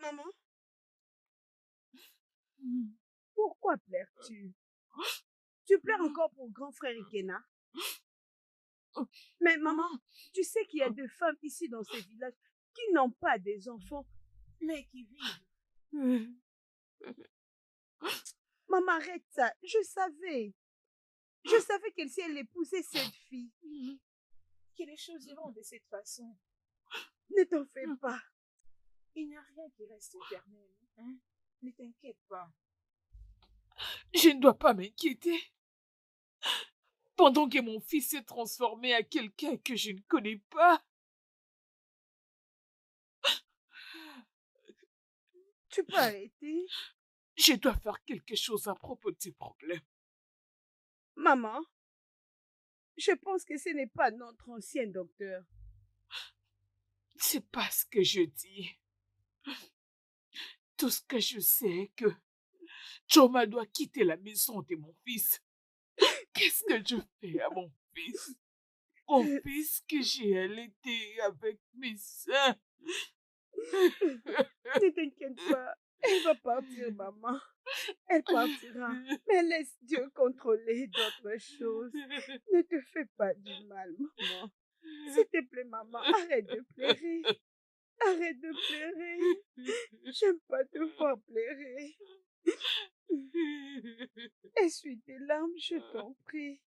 Maman, pourquoi pleures-tu? Tu pleures encore pour grand frère Ikena? Mais maman, tu sais qu'il y a des femmes ici dans ces villages qui n'ont pas des enfants, mais qui vivent. Maman, arrête ça. Je savais. Je savais que si elle épousait cette fille, que les choses iront de cette façon. Ne t'en fais pas. Il n'y a rien qui reste éternel. Hein? Ne t'inquiète pas. Je ne dois pas m'inquiéter. Pendant que mon fils s'est transformé à quelqu'un que je ne connais pas. Tu peux arrêter. Je dois faire quelque chose à propos de ces problèmes. Maman, je pense que ce n'est pas notre ancien docteur. C'est pas ce que je dis. Tout ce que je sais est que Choma doit quitter la maison de mon fils. Qu'est-ce que je fais à mon fils? Mon fils que j'ai allaité avec mes seins. Ne t'inquiète pas. Elle va partir, maman. Elle partira. Mais laisse Dieu contrôler d'autres choses. Ne te fais pas du mal, maman. S'il te plaît, maman, arrête de pleurer. Arrête de pleurer. J'aime pas te voir pleurer. Essuie tes larmes, je t'en prie.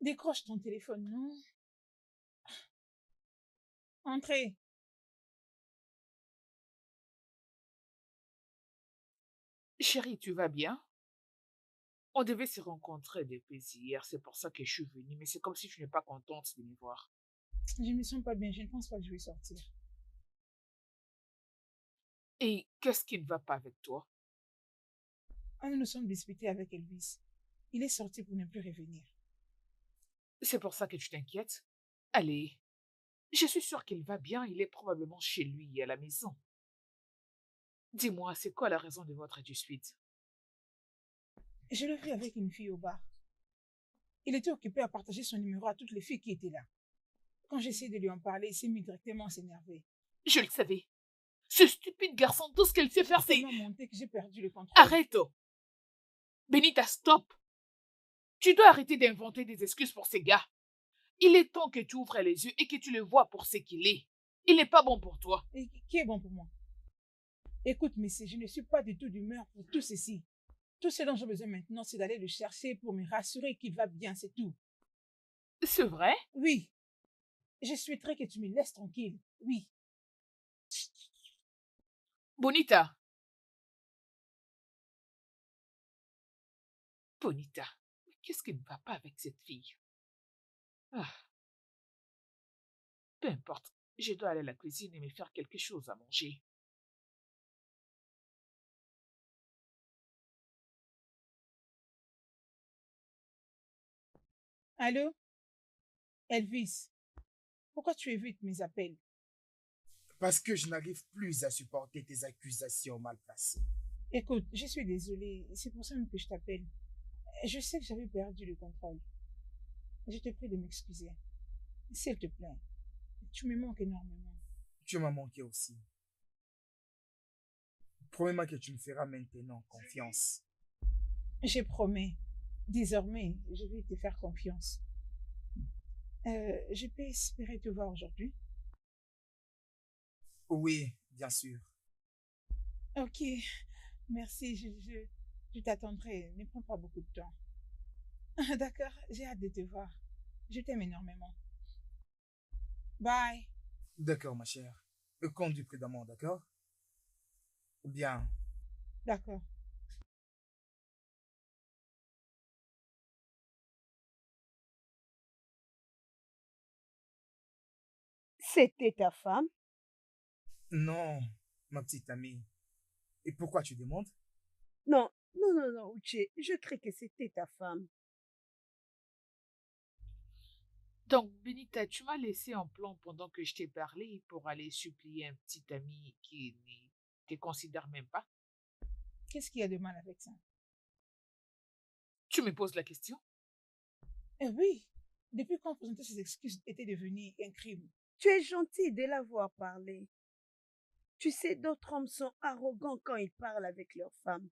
Décroche ton téléphone, non? Entrez. Chérie, tu vas bien? On devait se rencontrer depuis hier, c'est pour ça que je suis venue, mais c'est comme si tu n'es pas contente de me voir. Je me sens pas bien, je ne pense pas que je vais sortir. Et qu'est-ce qui ne va pas avec toi? Ah, nous nous sommes disputés avec Elvis. Il est sorti pour ne plus revenir. C'est pour ça que tu t'inquiètes? Allez, je suis sûre qu'il va bien, il est probablement chez lui à la maison. Dis-moi, c'est quoi la raison de votre dispute? Je l'ai vu avec une fille au bar. Il était occupé à partager son numéro à toutes les filles qui étaient là. Quand j'essayais de lui en parler, il s'est mis directement à s'énerver. Je le savais. Ce stupide garçon, tout ce qu'il sait faire, c'est... tellement monté que j'ai perdu le contrôle. Arrête! Benita, stop! Tu dois arrêter d'inventer des excuses pour ces gars. Il est temps que tu ouvres les yeux et que tu le vois pour ce qu'il est. Il n'est pas bon pour toi. Et qui est bon pour moi? Écoute, Missy, je ne suis pas du tout d'humeur pour tout ceci. Tout ce dont j'ai besoin maintenant, c'est d'aller le chercher pour me rassurer qu'il va bien, c'est tout. C'est vrai? Oui, je souhaiterais que tu me laisses tranquille. Oui. Bonita. Bonita, qu'est-ce qui ne va pas avec cette fille? Ah, peu importe, je dois aller à la cuisine et me faire quelque chose à manger. Allô? Elvis, pourquoi tu évites mes appels? Parce que je n'arrive plus à supporter tes accusations mal placées. Écoute, je suis désolée. C'est pour ça même que je t'appelle. Je sais que j'avais perdu le contrôle. Je te prie de m'excuser. S'il te plaît, tu me manques énormément. Tu m'as manqué aussi. Promets-moi que tu me feras maintenant confiance. Je promets. Désormais, je vais te faire confiance. Je peux espérer te voir aujourd'hui? Oui, bien sûr. Ok, merci, je t'attendrai. Ne prends pas beaucoup de temps. D'accord, j'ai hâte de te voir. Je t'aime énormément. Bye. D'accord, ma chère. Conduis prudemment, d'accord? Bien. D'accord. C'était ta femme? Non, ma petite amie. Et pourquoi tu demandes? Non, non, non, non, Uche, je crois que c'était ta femme. Donc, Benita, tu m'as laissé en plan pendant que je t'ai parlé pour aller supplier un petit ami qui ne te considère même pas. Qu'est-ce qu'il y a de mal avec ça? Tu me poses la question? Eh oui, depuis quand présenter ses excuses était devenu un crime? Tu es gentil de l'avoir parlé. Tu sais, d'autres hommes sont arrogants quand ils parlent avec leur femme,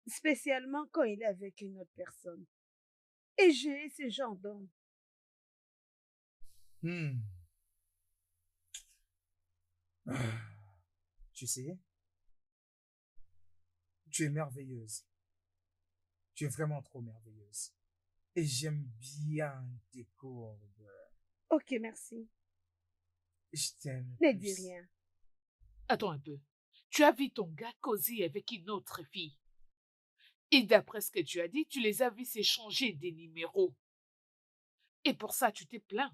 spécialement quand il est avec une autre personne. Et j'ai ce genre d'homme. Hmm. Ah, tu sais, tu es merveilleuse. Tu es vraiment trop merveilleuse. Et j'aime bien tes courbes. Ok, merci. Je t'aime Ne dis plus. rien. Attends un peu. Tu as vu ton gars causer avec une autre fille. Et d'après ce que tu as dit, tu les as vus s'échanger des numéros. Et pour ça, tu t'es plaint.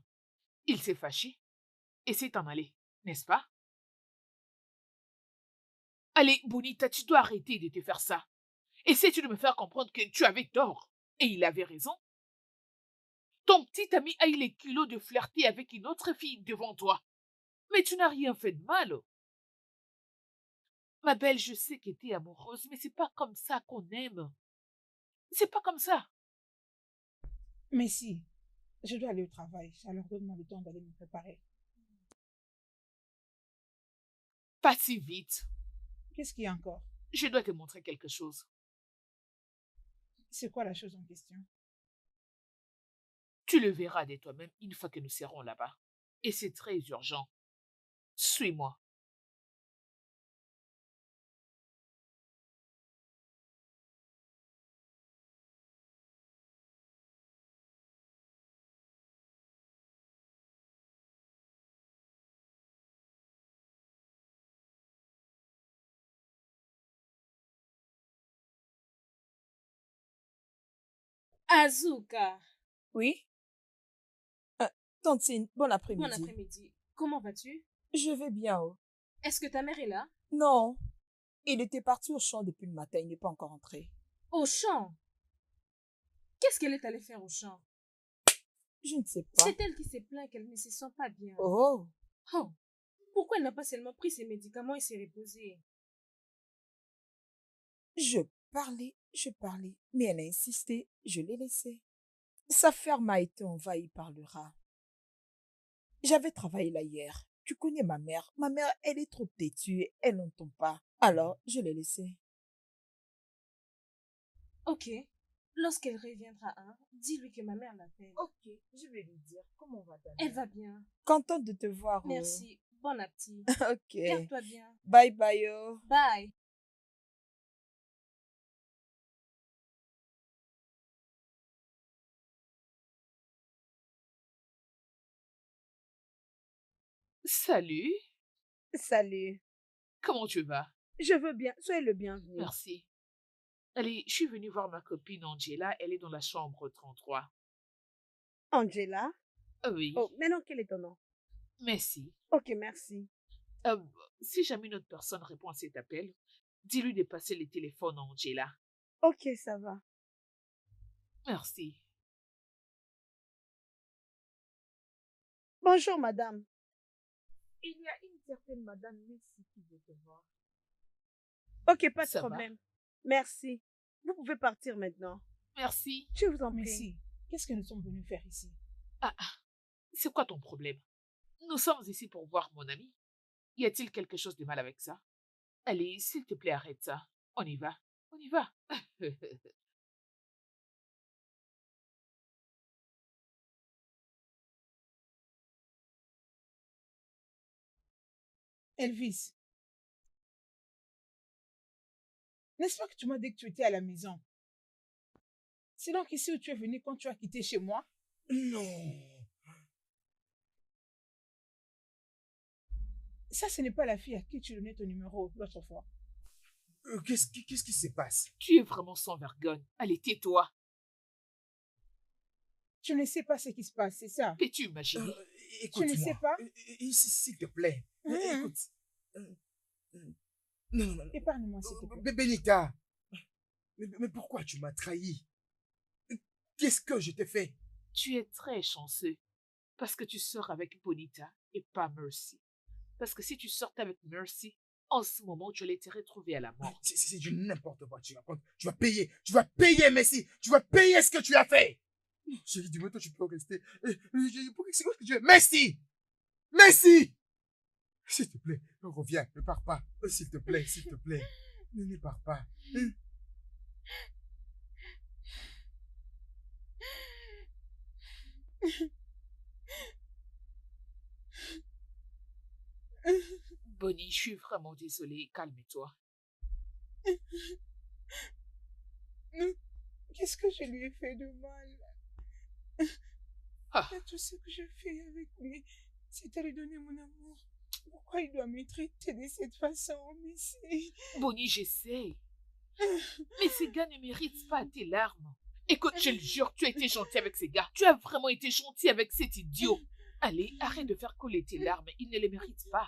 Il s'est fâché et s'est en allé, n'est-ce pas? Allez, Bonita, tu dois arrêter de te faire ça. Essaie-tu de me faire comprendre que tu avais tort et il avait raison? Ton petit ami a eu les kilos de flirter avec une autre fille devant toi. Mais tu n'as rien fait de mal. Ma belle, je sais que t'es amoureuse, mais c'est pas comme ça qu'on aime. C'est pas comme ça. Mais si, je dois aller au travail, alors donne-moi le temps d'aller me préparer. Pas si vite. Qu'est-ce qu'il y a encore? Je dois te montrer quelque chose. C'est quoi la chose en question? Tu le verras de toi-même une fois que nous serons là-bas. Et c'est très urgent. Suis-moi. Azuka, Oui? Tantine, bon bon après-midi. après-midi. Comment vas-tu? Je vais bien, oh. Est-ce que ta mère est là? Non, il était parti au champ depuis le matin, il n'est pas encore rentré. Au champ? Qu'est-ce qu'elle est allée faire au champ? Je ne sais pas. C'est elle qui s'est plaint qu'elle ne se sent pas bien. Oh, Oh, pourquoi elle n'a pas seulement pris ses médicaments et s'est reposée? je parlais, mais elle a insisté, je l'ai laissée. Sa ferme a été envahie par le rat. J'avais travaillé là hier. Tu connais ma mère. Ma mère, elle est trop têtue, elle n'entend pas. Alors, je l'ai laissée. Ok. Lorsqu'elle reviendra, hein, dis-lui que ma mère l'appelle. Ok, je vais lui dire comment va ta Elle va bien. Contente de te voir. oh. Merci. Bon appétit. Ok. Garde-toi bien. Bye bye. Oh. Bye. Salut. Salut. Comment tu vas? Je veux bien. Soyez le bienvenu. Merci. Allez, je suis venue voir ma copine Angela. Elle est dans la chambre 33. Angela? Oui. Oh, maintenant quel est ton nom? Merci. Ok, merci. Euh, si jamais une autre personne répond à cet appel, dis-lui de passer le téléphone à Angela. Ok, ça va. Merci. Bonjour, madame. Il y a une certaine madame Messi qui veut te voir. Ok, pas de Ça va. problème. Merci. Vous pouvez partir maintenant. Merci. Je vous en Mais prie. si, qu'est-ce que nous sommes venus faire ici? C'est quoi ton problème? Nous sommes ici pour voir mon ami. Y a-t-il quelque chose de mal avec ça? Allez, s'il te plaît, arrête ça. On y va. On y va. Elvis, n'est-ce pas que tu m'as dit que tu étais à la maison? C'est donc ici où tu es venu quand tu as quitté chez moi? Non. Ça, ce n'est pas la fille à qui tu donnais ton numéro l'autre fois. Qu'est-ce qui se passe? Tu es vraiment sans vergogne. Allez, tais-toi. Tu ne sais pas ce qui se passe, c'est ça? Peux-tu imaginer? Écoute-moi. Tu ne sais pas? S'il te plaît. Écoute. Non, non, non. Épargne-moi, s'il te plaît. Benita. Mais pourquoi tu m'as trahi? Qu'est-ce que je t'ai fait? Tu es très chanceux. Parce que tu sors avec Bonita et pas Mercy. Parce que si tu sortais avec Mercy, En ce moment, tu allais te retrouver à la mort. C'est du n'importe quoi. Tu vas payer, Messi. Tu vas payer ce que tu as fait. Chérie, dis-moi, toi, tu peux rester. C'est quoi ce que tu veux? Messi! Messi! S'il te plaît, reviens, ne pars pas. S'il te plaît, ne pars pas. Bonnie, je suis vraiment désolée. Calme-toi. Qu'est-ce que je lui ai fait de mal? Ah, Tout ce que je fais avec lui, c'est à lui donner mon amour. Pourquoi il doit me traiter de cette façon, Messi? Bonnie, j'essaie. Mais ces gars ne méritent pas tes larmes. Écoute, je le jure, tu as été gentil avec ces gars. Tu as vraiment été gentil avec cet idiot. Allez, arrête de faire couler tes larmes. Il ne les mérite pas.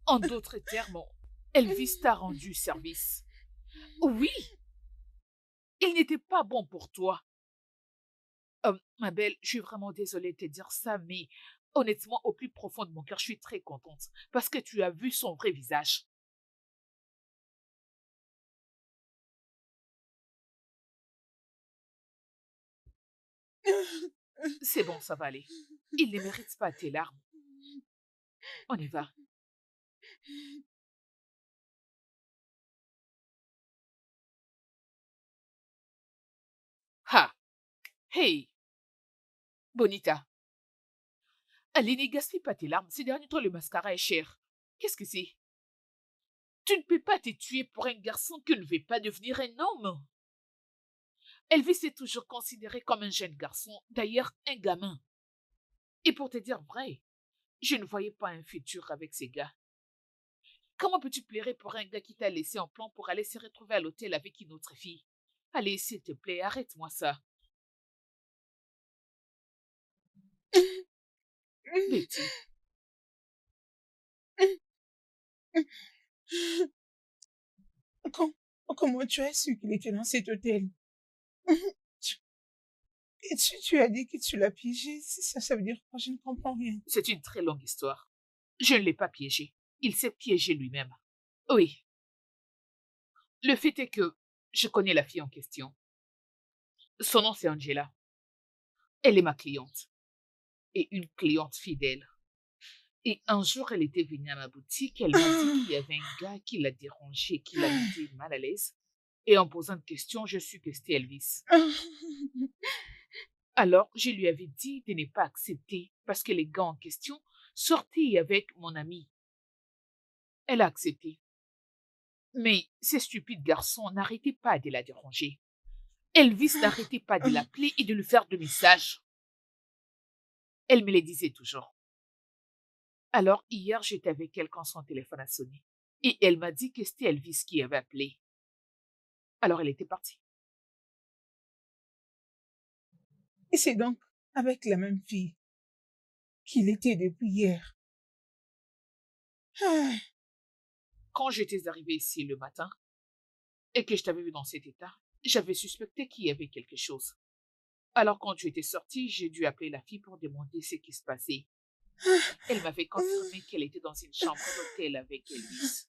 En d'autres termes, Elvis t'a rendu service. Oui, il n'était pas bon pour toi. Ma belle, je suis vraiment désolée de te dire ça, mais honnêtement, au plus profond de mon cœur, je suis très contente parce que tu as vu son vrai visage. C'est bon, ça va aller. Il ne mérite pas tes larmes. On y va. Ha! Hey! Bonita. Allez, ne gaspille pas tes larmes. Ces derniers temps, le mascara est cher. Qu'est-ce que c'est? Tu ne peux pas te tuer pour un garçon qui ne veut pas devenir un homme. Elvis est toujours considéré comme un jeune garçon, d'ailleurs un gamin. Et pour te dire vrai, je ne voyais pas un futur avec ces gars. Comment peux-tu pleurer pour un gars qui t'a laissé en plan pour aller se retrouver à l'hôtel avec une autre fille? Allez, s'il te plaît, arrête-moi ça. Betty, Comment tu as su qu'il était dans cet hôtel? Tu- Et tu as dit que tu l'as piégé. Ça veut dire quoi? Je ne comprends rien. c'est une très longue histoire. Je ne l'ai pas piégé. Il s'est piégé lui-même. Oui. Le fait est que je connais la fille en question. Son nom, c'est Angela. Elle est ma cliente. Et une cliente fidèle. Et un jour, elle était venue à ma boutique. Elle m'a dit qu'il y avait un gars qui l'a dérangé, qui l'a mis mal à l'aise. Et en posant une question, je suis que c'était Elvis. Alors, je lui avais dit de ne pas accepter parce que les gars en question sortaient avec mon ami. Elle a accepté. Mais ces stupides garçons n'arrêtaient pas de la déranger. Elvis n'arrêtait pas de l'appeler et de lui faire des messages. Elle me les disait toujours. Alors, hier, j'étais avec elle quand son téléphone a sonné. Et elle m'a dit que c'était Elvis qui avait appelé. Alors, elle était partie. Et c'est donc avec la même fille qu'il était depuis hier. Ah, Quand j'étais arrivée ici le matin et que je t'avais vu dans cet état, j'avais suspecté qu'il y avait quelque chose. Alors, quand tu étais sortie, j'ai dû appeler la fille pour demander ce qui se passait. Elle m'avait confirmé qu'elle était dans une chambre d'hôtel avec Elvis.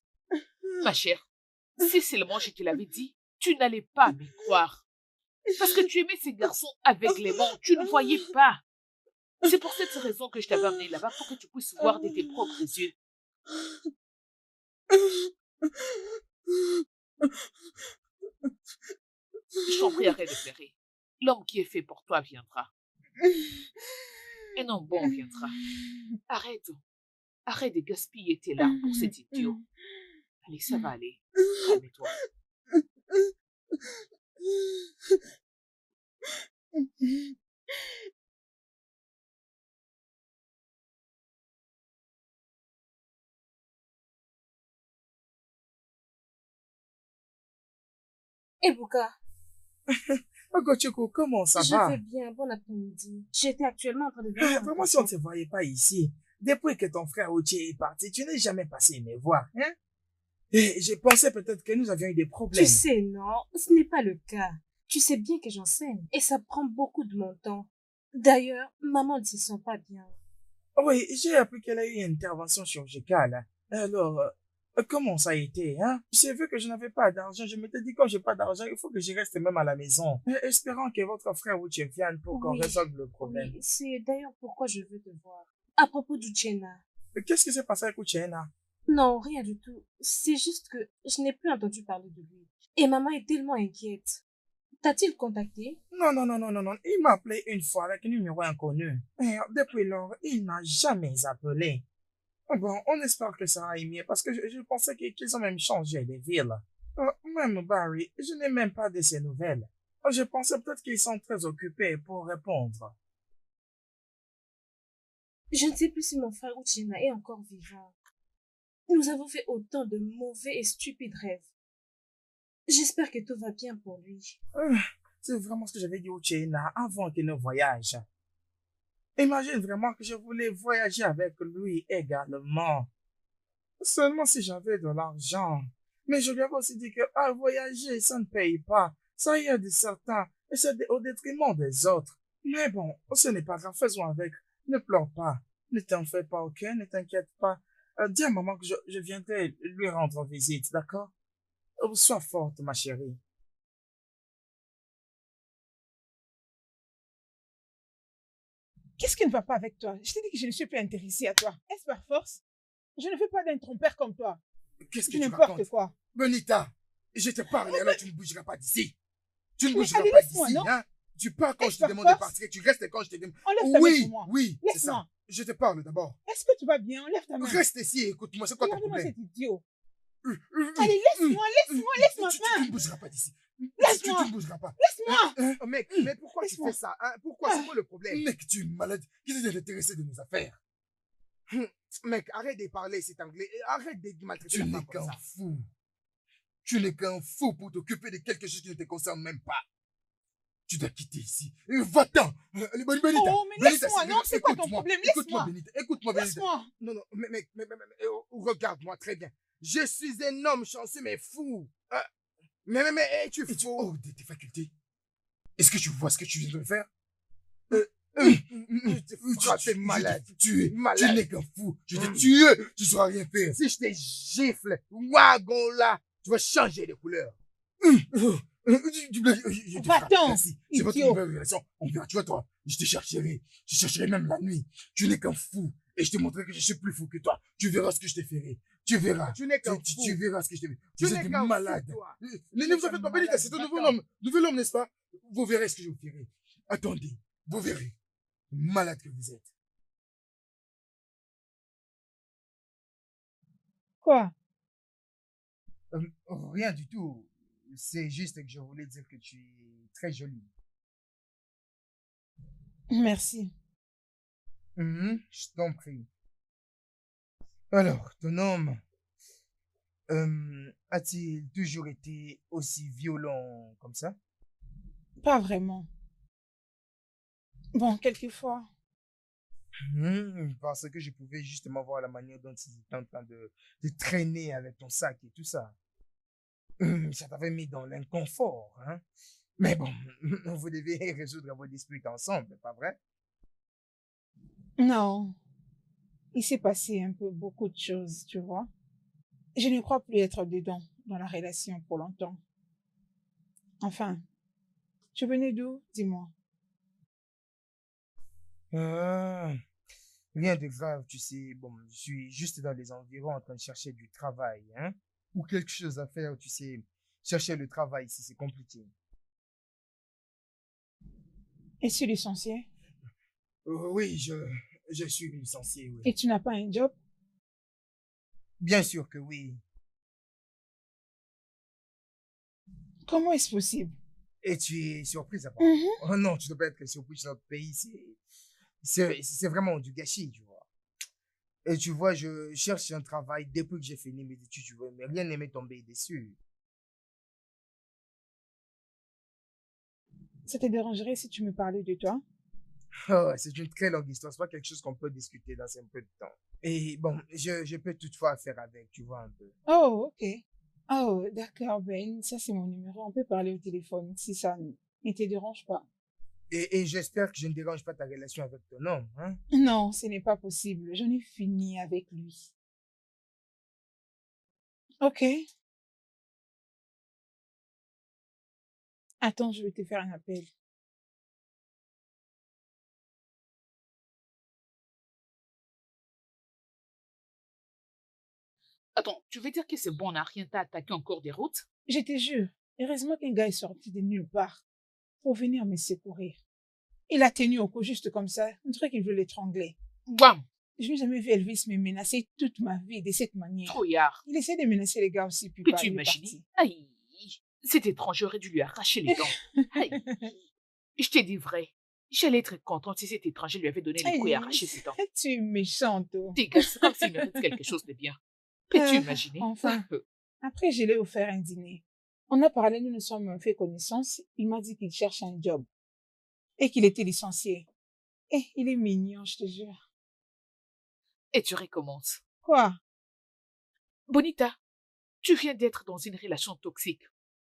Ma chère, si seulement je te l'avais dit, tu n'allais pas me croire. Parce que tu aimais ces garçons aveuglément, tu ne voyais pas. C'est pour cette raison que je t'avais amené là-bas pour que tu puisses voir de tes propres yeux. Je t'en prie, arrête de pleurer. L'homme qui est fait pour toi viendra. Un homme bon viendra. Arrête. Arrête de gaspiller tes larmes pour cet idiot. Allez, ça va aller. Calme-toi. Et Bouka, Gocheko, comment ça je va? vais bien, bon après-midi. J'étais actuellement en train de venir. Vraiment, si on ne se voyait pas ici, depuis que ton frère Ochi est parti, tu n'es jamais passé me voir, hein? Et j'ai pensé peut-être que nous avions eu des problèmes. Tu sais, non, ce n'est pas le cas. Tu sais bien que j'enseigne et ça prend beaucoup de mon temps. D'ailleurs, maman ne se sent pas bien. Oui, j'ai appris qu'elle a eu une intervention chirurgicale. Alors, comment ça a été, hein? J'ai vu que je n'avais pas d'argent. Je m'étais dit, quand j'ai pas d'argent, il faut que je reste même à la maison. Espérant que votre frère ou tu vienne pour qu'on Oui, résolve le problème. oui, c'est d'ailleurs pourquoi je veux te voir. À propos d'Uchena. Qu'est-ce qui s'est passé avec Uchena? Non, rien du tout. C'est juste que je n'ai plus entendu parler de lui. Et maman est tellement inquiète. T'a-t-il contacté? Non, non, non, non, non, non. Il m'a appelé une fois avec un numéro inconnu. Et depuis lors, il n'a jamais appelé. Bon, on espère que ça aille mieux parce que je pensais qu'ils ont même changé de ville. Même Barry, je n'ai même pas de ses nouvelles. Je pensais peut-être qu'ils sont très occupés pour répondre. Je ne sais plus si mon frère Uchena est encore vivant. Nous avons fait autant de mauvais et stupides rêves. J'espère que tout va bien pour lui. C'est vraiment ce que j'avais dit au Uchena avant qu'il ne voyage. Imagine vraiment que je voulais voyager avec lui également. Seulement si j'avais de l'argent. Mais je lui avais aussi dit que voyager, ça ne paye pas. Ça y est de certains, et c'est au détriment des autres. Mais bon, ce n'est pas grave, faisons avec. Ne pleure pas. Ne t'en fais pas, ok? Ne t'inquiète pas. Dis à maman que je viendrai lui rendre visite, d'accord? Sois forte, ma chérie. Qu'est-ce qui ne va pas avec toi? Je t'ai dit que je ne suis plus intéressée à toi. Est-ce par force? Je ne veux pas d'un trompeur comme toi. Qu'est-ce que Du tu n'importe racontes? quoi. Bonita, je te parle, alors tu ne bougeras pas d'ici. Tu ne Mais bougeras allez, pas laisse-moi, d'ici, non? hein? Tu pars quand Est-ce je te par demande de force? partir, tu restes quand je te demande. Enlève ta main Oui, sur moi. oui, c'est ça. Laisse-moi. Je te parle d'abord. Est-ce que tu vas bien? Enlève ta main. Reste ici et écoute-moi, c'est quoi ton Regarde-moi problème? cet idiot. Hum, Allez, laisse-moi, laisse ma Tu main. ne bougeras pas d'ici. Tu Laisse-moi. ne bougeras pas. Laisse-moi. Oh, mec, mais pourquoi tu Laisse-moi. fais ça, hein? Pourquoi? C'est quoi le problème? Mec, tu es malade. Qui est intéressé de nos affaires? Mec, arrête de parler cet anglais. Arrête de maltraiter la femme comme ça. Fou. Tu n'es qu'un fou pour t'occuper de quelque chose qui ne te concerne même pas. Tu dois quitter ici. Va-t'en. Benita. Oh, mais Benita, laisse-moi, non, c'est quoi ton écoute-moi. problème? Écoute-moi, Laisse-moi. Benita. Écoute-moi, Benita. Laisse-moi. Non, non, regarde-moi très bien. Je suis un homme chanceux, mais fou. Mais tu es fou. Oh, de tes facultés. Est-ce que tu vois ce que tu viens de me faire? Tu es malade. Tu es malade. Tu n'es qu'un fou. Je te tue. Tu ne sauras rien faire. Si je te gifle, wagon là, tu vas changer de couleur. Va-t'en, C'est votre idiot. nouvelle relation. On verra, tu vois, toi. Je te chercherai. Je te chercherai même la nuit. Tu n'es qu'un fou. Et je te montrerai que je suis plus fou que toi. Tu verras ce que je te ferai. Tu verras. Tu n'es qu'un fou. Tu verras ce que je te ferai. Tu n'es qu'un malade. Ne vous en faites pas, Benita, c'est un nouvel homme, n'est-ce pas? Vous verrez ce que je vous ferai. Attendez, vous verrez. Malade que vous êtes. Quoi? Rien du tout. C'est juste que je voulais dire que tu es très jolie. Merci. Je t'en prie. Alors, ton homme a-t-il toujours été aussi violent comme ça? Pas vraiment. Bon, quelquefois. Parce que je pouvais justement voir la manière dont il était en train de traîner avec ton sac et tout ça. Ça t'avait mis dans l'inconfort, hein? Mais bon, vous devez résoudre vos disputes ensemble, pas vrai? Non. Il s'est passé un peu beaucoup de choses, tu vois. Je ne crois plus être dedans dans la relation pour longtemps. Enfin, tu venais d'où? Dis-moi. Rien de grave, tu sais. Bon, je suis juste dans les environs en train de chercher du travail, hein? Ou quelque chose à faire, tu sais. Chercher le travail ici, c'est compliqué. Es-tu licencié? Oui, je suis licencié, oui. Et tu n'as pas un job? Bien sûr que oui. Comment est-ce possible? Et tu es surprise à part. Mhm. Oh non, tu ne dois pas être surprise dans notre pays. C'est vraiment du gâchis, tu vois. Et tu vois, je cherche un travail depuis que j'ai fini mes études, tu vois, mais rien ne m'est tombé dessus. Ça te dérangerait si tu me parlais de toi? Oh, c'est une très longue histoire, c'est pas quelque chose qu'on peut discuter dans un peu de temps. Et bon, je peux toutefois faire avec, tu vois un peu. Oh, ok. Oh, d'accord, Ben. Ça, c'est mon numéro. On peut parler au téléphone si ça ne te dérange pas. Et j'espère que je ne dérange pas ta relation avec ton homme, hein? Non, ce n'est pas possible. J'en ai fini avec lui. Ok. Attends, je vais te faire un appel. Attends, tu veux dire que c'est bon, on n'a rien t'a attaqué encore des routes? Je te jure, heureusement qu'un gars est sorti de nulle part pour venir me secourir. Il a tenu au cou juste comme ça. On dirait qu'il veut l'étrangler. Bam! Je n'ai jamais vu Elvis me menacer toute ma vie de cette manière. Trouillard. Il essaie de menacer les gars aussi, puis Peux-tu il est imaginer? parti. Aïe! Cet étranger aurait dû lui arracher les dents. Aïe! Je t'ai dit vrai. J'allais être contente si cet étranger lui avait donné les couilles et Aïe, arraché ses dents. tu es méchante. Oh. Dégage, c'est comme s'il mérite quelque chose de bien. Peux-tu imaginer? Enfin. Après, je l'ai offert un dîner. On a parlé, nous nous sommes fait connaissance. Il m'a dit qu'il cherche un job et qu'il était licencié. Eh, il est mignon, je te jure. Et tu recommences. Quoi? Bonita, tu viens d'être dans une relation toxique.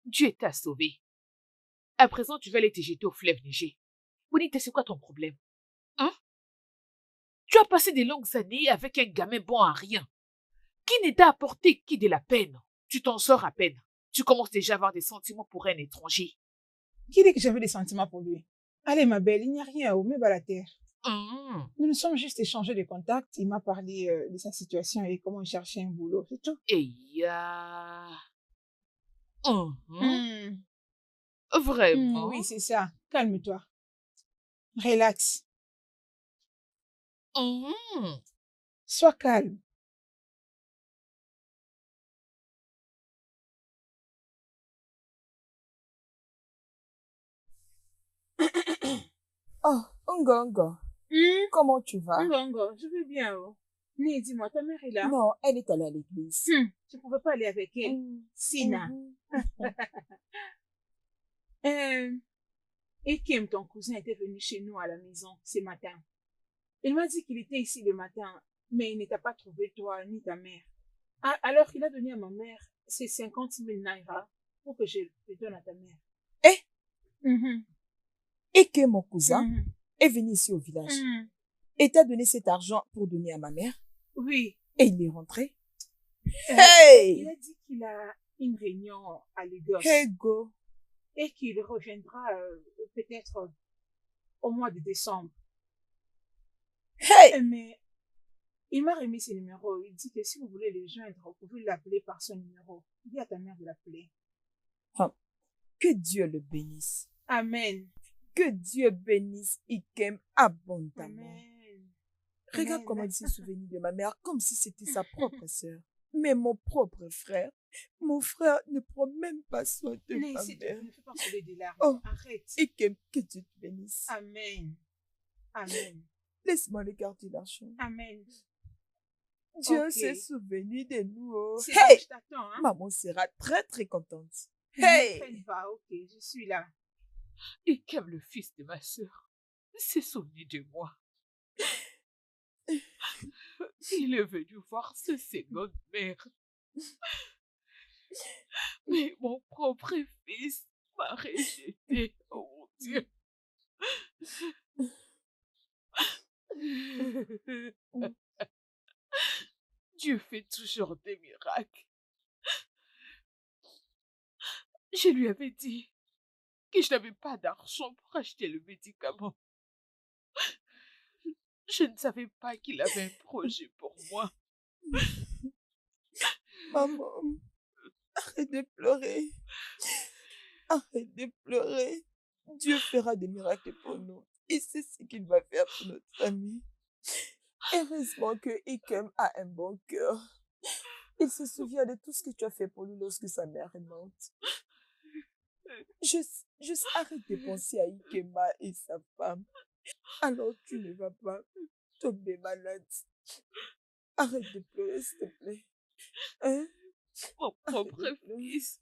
Dieu t'a sauvé. À présent, tu vas aller te jeter au fleuve Niger. Bonita, c'est quoi ton problème? Hein? Tu as passé des longues années avec un gamin bon à rien, qui ne t'a apporté que de la peine. Tu t'en sors à peine. Tu commences déjà à avoir des sentiments pour un étranger. Qui dit que j'avais des sentiments pour lui? Allez, ma belle, il n'y a rien au même à la terre. Hum, Nous nous sommes juste échangés des contacts. Il m'a parlé de sa situation et comment il cherchait un boulot, c'est tout. Et ya. Hum, Hmm, Vraiment? oui, c'est ça. Calme-toi. Relax. Hum. Sois calme. Oh, Ngongo, comment tu vas? Ngongo, je vais bien. Oh. Mais dis-moi, ta mère est là? Non, elle est allée à l'église. Tu pouvais pas aller avec elle? Sina. Et Kim, ton cousin, était venu chez nous à la maison ce matin. Il m'a dit qu'il était ici le matin, mais il ne t'a pas trouvé toi ni ta mère. Ah, alors il a donné à ma mère ses 50 000 naira pour que je le donne à ta mère. Eh? Mhm, Et que mon cousin mhm, est venu ici au village mhm. et t'a donné cet argent pour donner à ma mère Oui. et il est rentré. Il Hey! a dit qu'il a une réunion à Lagos Hey, go! et qu'il reviendra peut-être au mois de décembre. Hey! Mais il m'a remis ses numéros. Il dit que si vous voulez le joindre, vous pouvez l'appeler par son numéro. Dis à ta mère de l'appeler. Que Dieu le bénisse. Amen. Que Dieu bénisse Ikem abondamment. Amen. Regarde Amen. comment il s'est souvenu de ma mère comme si c'était sa propre sœur. Mais mon propre frère, mon frère ne prend même pas soin de Mais ma si tu mère. ne fais pas couler des larmes, Oh. arrête. Ikem, que Dieu te bénisse. Amen. Amen. Laisse-moi regarder l'argent. Amen. Dieu Ok. s'est souvenu de nous. Oh. C'est Hey! bon, je t'attends, hein. Maman sera très très contente. Ne Hey! traîne pas, ok, je suis là. Et comme le fils de ma sœur s'est souvenu de moi. Il est venu voir ce seconde mère. Mais mon propre fils m'a rejeté. Oh mon Dieu. Dieu fait toujours des miracles. Je lui avais dit que je n'avais pas d'argent pour acheter le médicament. Je ne savais pas qu'il avait un projet pour moi. Maman, arrête de pleurer. Arrête de pleurer. Dieu fera des miracles pour nous. Et c'est ce qu'il va faire pour notre famille. Heureusement que Ikem a un bon cœur. Il se souvient de tout ce que tu as fait pour lui lorsque sa mère est morte. Juste arrête de penser à Ikema et sa femme. Alors tu ne vas pas tomber malade. Arrête de pleurer, s'il te plaît. Hein? Mon Arrête propre de pleurer. fils.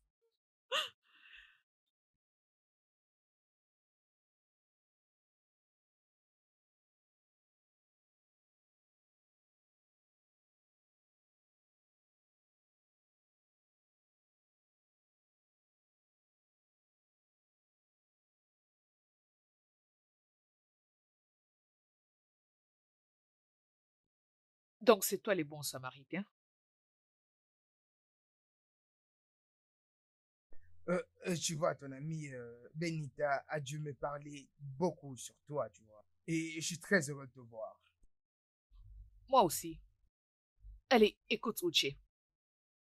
Donc c'est toi les bons samaritains. Tu vois, ton amie Benita a dû me parler beaucoup sur toi, tu vois. Et je suis très heureux de te voir. Moi aussi. Allez, écoute, Uche.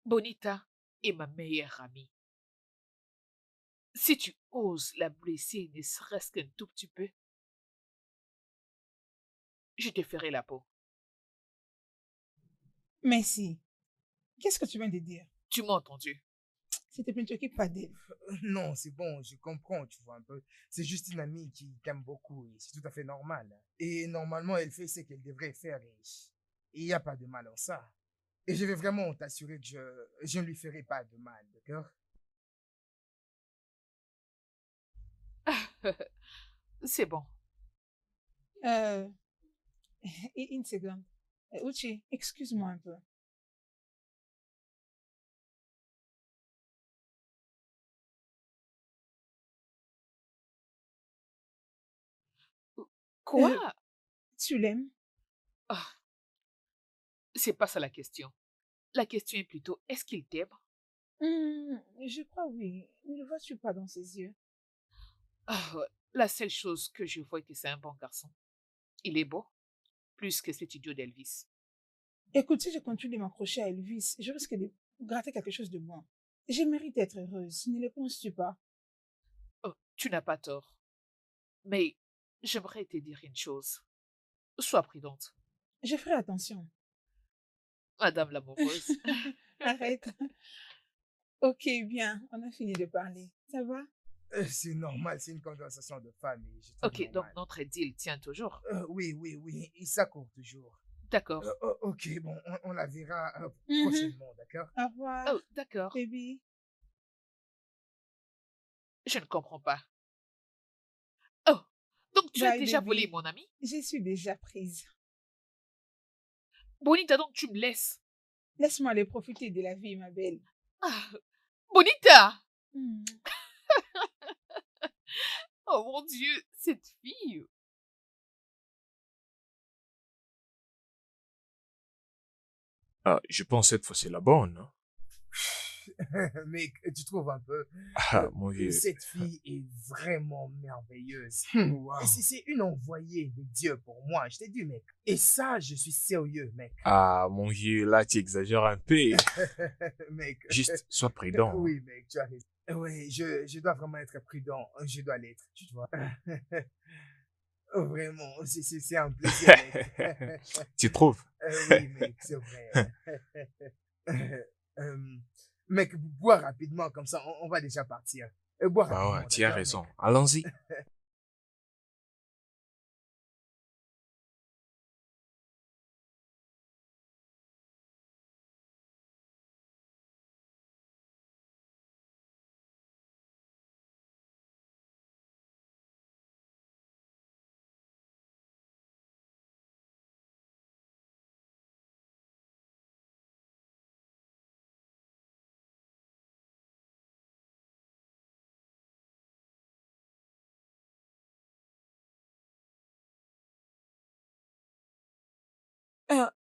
Bonita est ma meilleure amie. Si tu oses la blesser, ne serait-ce qu'un tout petit peu, je te ferai la peau. Merci. Qu'est-ce que tu viens de dire? Tu m'as entendu? S'il te plaît, ne t'occupe pas d'elle. Non, c'est bon, je comprends, tu vois un peu. C'est juste une amie qui t'aime beaucoup et c'est tout à fait normal. Et normalement, elle fait ce qu'elle devrait faire et il n'y a pas de mal en ça. Et je vais vraiment t'assurer que je ne lui ferai pas de mal, d'accord? C'est bon. Euh, une seconde. Uchi, excuse-moi un peu. Quoi? Tu l'aimes? Ah, c'est pas ça la question. La question est plutôt, est-ce qu'il t'aime? Je crois oui. Ne le vois-tu pas dans ses yeux? Ah, ouais. La seule chose que je vois est que c'est un bon garçon. Il est beau, plus que cet idiot d'Elvis. Écoute, si je continue de m'accrocher à Elvis, je risque de gratter quelque chose de bon. Je mérite d'être heureuse, ne le penses-tu pas? Oh, tu n'as pas tort. Mais j'aimerais te dire une chose. Sois prudente, Je ferai attention. Madame l'amoureuse. Arrête. Ok, bien, on a fini de parler. Ça va? C'est normal, c'est une conversation de famille, je trouve Ok, donc normal. notre deal tient toujours. Oui, il s'accourt toujours. D'accord. Ok, bon, on la verra Mhm. prochainement, d'accord? Au revoir, Oh, d'accord. baby. Je ne comprends pas. Oh, donc tu as Bye, déjà volé baby. mon ami? Je suis déjà prise. Bonita, donc tu me laisses. Laisse-moi aller profiter de la vie, ma belle. Ah, Bonita! Hmm. Oh mon Dieu, cette fille! Ah, je pense cette fois c'est la bonne, hein. Mais tu trouves un peu, Ah, mon vieux. cette fille est vraiment merveilleuse. Wow. Et c'est une envoyée de Dieu pour moi, je t'ai dit, mec. Et ça, je suis sérieux, mec. Ah, mon vieux, là, tu exagères un peu. Mec. Juste, sois prudent, hein. Oui, mec, tu as raison. Oui, je dois vraiment être prudent. Je dois l'être, tu vois. Vraiment, c'est un plaisir, mec. Tu trouves? Oui, mec, c'est vrai. Euh, Mec, bois rapidement, comme ça, on va déjà partir. Bois Bah ouais, rapidement, tu as d'accord, raison. mec? Allons-y.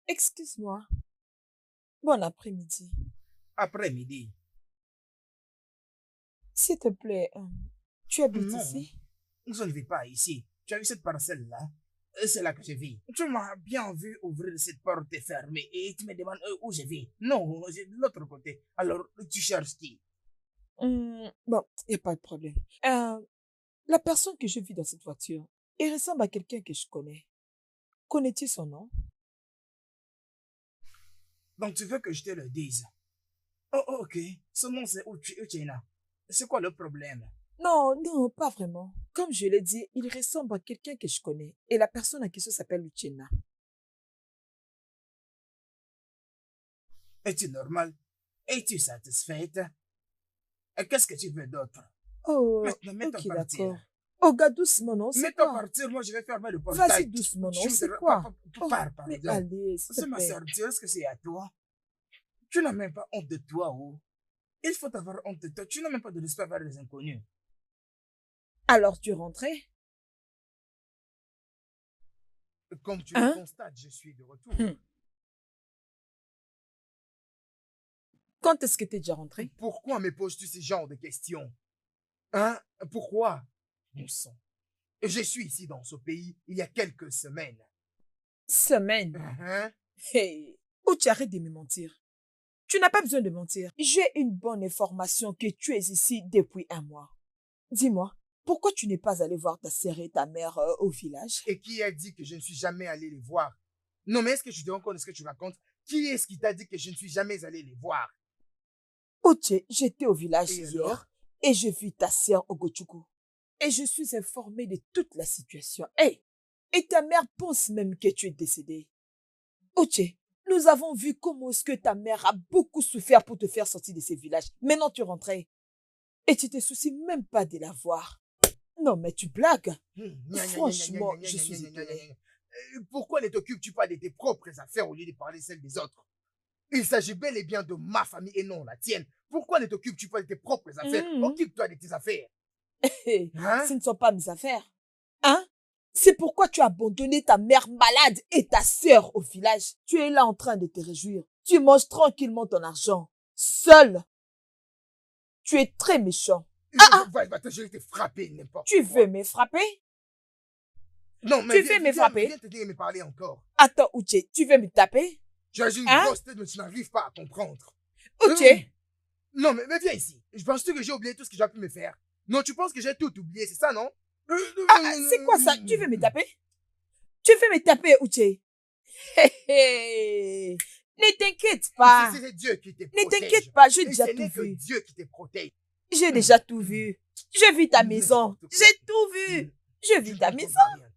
Excuse-moi. Bon après-midi. Après-midi. S'il te plaît, tu habites Non, ici? je ne vis pas ici. Tu as vu cette parcelle-là? C'est là que je vis. Tu m'as bien vu ouvrir cette porte fermée et tu me demandes où je vis. Non, j'ai de l'autre côté. Alors, tu cherches qui? Bon, il n'y a pas de problème. La personne que je vis dans cette voiture, il ressemble à quelqu'un que je connais. Connais-tu son nom? Donc, tu veux que je te le dise? Oh, ok. Son nom, c'est Uchena. C'est quoi le problème? Non, non, pas vraiment. Comme je l'ai dit, il ressemble à quelqu'un que je connais. Et la personne en question s'appelle Uchenna. Es-tu normal? Es-tu satisfaite? Et qu'est-ce que tu veux d'autre? Oh, Maintenant, mets-toi ok, partir. d'accord. Oh, gars, doucement, non, c'est Mets-toi quoi? partir, moi je vais fermer le portail. Vas-y doucement, non, Tu me c'est diras- quoi? pa- Pars, Mais pardon. allez, s'il te C'est ma plaît. sœur, est-ce que c'est à toi? Tu n'as même pas honte de toi, oh. Il faut avoir honte de toi. Tu n'as même pas de respect vers les inconnus. Alors, tu es rentré? Comme tu le Hein? constates, je suis de retour. Hmm. Quand est-ce que tu es déjà rentré? Pourquoi me poses-tu ce genre de questions? Hein? Pourquoi? Mon sang. Je suis ici dans ce pays il y a quelques semaines. Semaine. Hein? Hey, où tu arrêtes de me mentir? Tu n'as pas besoin de mentir. J'ai une bonne information que tu es ici depuis un mois. Dis-moi, pourquoi tu n'es pas allé voir ta sœur et ta mère au village? Et qui a dit que je ne suis jamais allé les voir? Non, mais est-ce que tu te rends compte de ce que tu racontes? Qui est-ce qui t'a dit que je ne suis jamais allé les voir? Oche, j'étais au village Et hier alors? et je vis ta sœur Ogochukwu. Et je suis informée de toute la situation. Hey, et ta mère pense même que tu es décédée. Oche, nous avons vu comment est-ce que ta mère a beaucoup souffert pour te faire sortir de ce village. Maintenant tu rentrais. Et tu te soucies même pas de la voir. Non, mais tu blagues. Franchement, je suis étonnée. Pourquoi ne t'occupes-tu pas de tes propres affaires au lieu de parler celles des autres? Il s'agit bel et bien de ma famille et non la tienne. Pourquoi ne t'occupes-tu pas de tes propres affaires? Occupe-toi de tes affaires. Hein? Ce ne sont pas mes affaires. Hein? C'est pourquoi tu as abandonné ta mère malade et ta sœur au village. Tu es là en train de te réjouir. Tu manges tranquillement ton argent. Seul. Tu es très méchant. Je vais te frapper n'importe Tu quoi. veux me frapper? Non, mais Tu veux me frapper? Viens te dire et me parler encore. Attends, Uche, tu veux me taper? Tu as une Hein? grosse tête, mais tu n'arrives pas à comprendre. Uche, Non, mais viens ici. Je pense que j'ai oublié tout ce que j'ai pu me faire. Non, tu penses que j'ai tout oublié, c'est ça, non? c'est quoi ça? Tu veux me taper? Tu veux me taper, Uche? Ne t'inquiète pas. C'est Dieu qui te Ne protège. t'inquiète pas, j'ai Et déjà ce tout n'est que vu. Dieu qui te protège. J'ai déjà tout vu. J'ai vu ta maison. N'importe quoi. J'ai tout vu. J'ai vu Tu ta ne maison. comprends rien.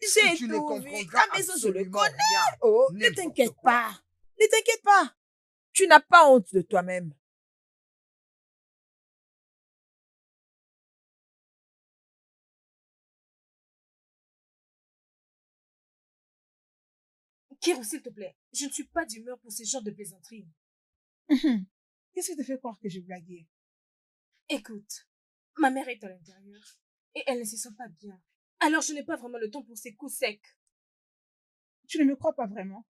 J'ai Tu ne tout vu. comprendras Ta maison, je le absolument connais. rien. Oh, ne N'importe t'inquiète quoi. pas. Ne t'inquiète pas. Tu n'as pas honte de toi-même. Kiro, s'il te plaît, je ne suis pas d'humeur pour ce genre de plaisanterie. Qu'est-ce qui te fait croire que je blaguais? Écoute, ma mère est à l'intérieur et elle ne se sent pas bien. Alors je n'ai pas vraiment le temps pour ces coups secs. Tu ne me crois pas vraiment?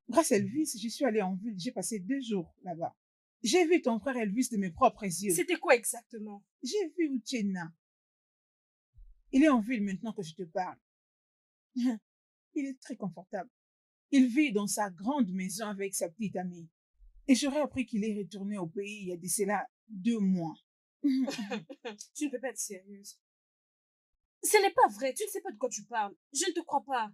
Grâce à Elvis, je suis allée en ville. J'ai passé 2 jours là-bas. J'ai vu ton frère Elvis de mes propres yeux. C'était quoi exactement? J'ai vu Uchenna. Il est en ville maintenant que je te parle. Il est très confortable. Il vit dans sa grande maison avec sa petite amie. Et j'aurais appris qu'il est retourné au pays il y a de cela 2 mois. Tu ne peux pas être sérieuse. Ce n'est pas vrai, tu ne sais pas de quoi tu parles. Je ne te crois pas.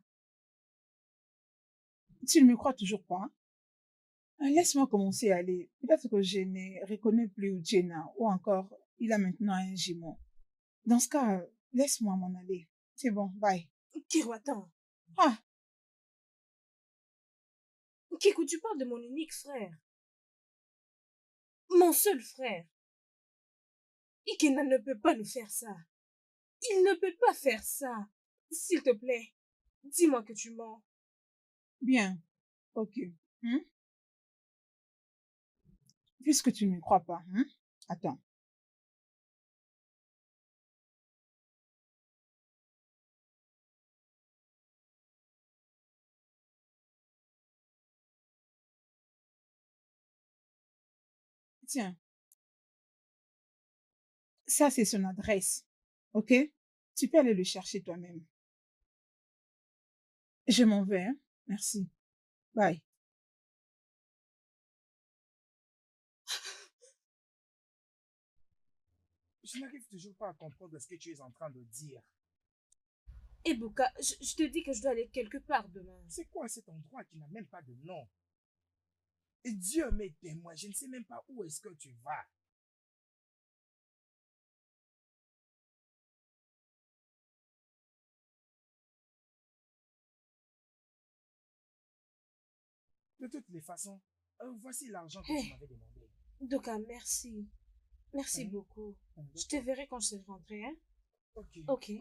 Tu ne me crois toujours pas? Laisse-moi commencer à aller. Peut-être que je ne reconnais plus Uchenna ou encore il a maintenant un jumeau. Dans ce cas, laisse-moi m'en aller. C'est bon, bye. Kiro, attends. Ah, Kiko, tu parles de mon unique frère. Mon seul frère. Ikena ne peut pas nous faire ça. Il ne peut pas faire ça. S'il te plaît, dis-moi que tu mens. bien. Ok. Puisque tu ne me crois pas, attends. Tiens, ça c'est son adresse. Ok? Tu peux aller le chercher toi-même. Je m'en vais, hein? Merci. Bye. Je n'arrive toujours pas à comprendre ce que tu es en train de dire. Ebuka, je te dis que je dois aller quelque part demain. C'est quoi cet endroit qui n'a même pas de nom? Et Dieu m'est témoin, je ne sais même pas où est-ce que tu vas. De toutes les façons, voici l'argent que tu m'avais demandé. Doka, merci. Merci beaucoup. Je te verrai quand je serai rentrée, hein? Ok. Ok.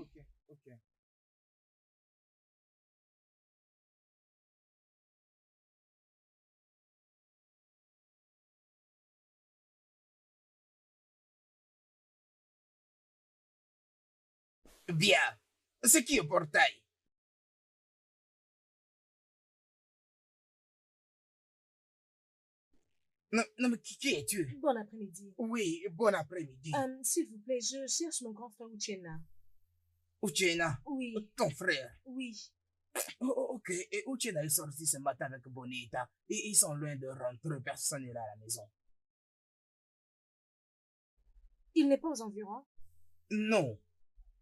Bien. C'est qui au portail? Non, non, mais qui es-tu? Bon après-midi. Oui, bon après-midi. S'il vous plaît, je cherche mon grand frère Uchenna. Uchena, Oui, ton frère. oui. Ok, et Uchena est sorti ce matin avec Bonita. Et ils sont loin de rentrer, personne n'est là à la maison. Il n'est pas aux environs? Non.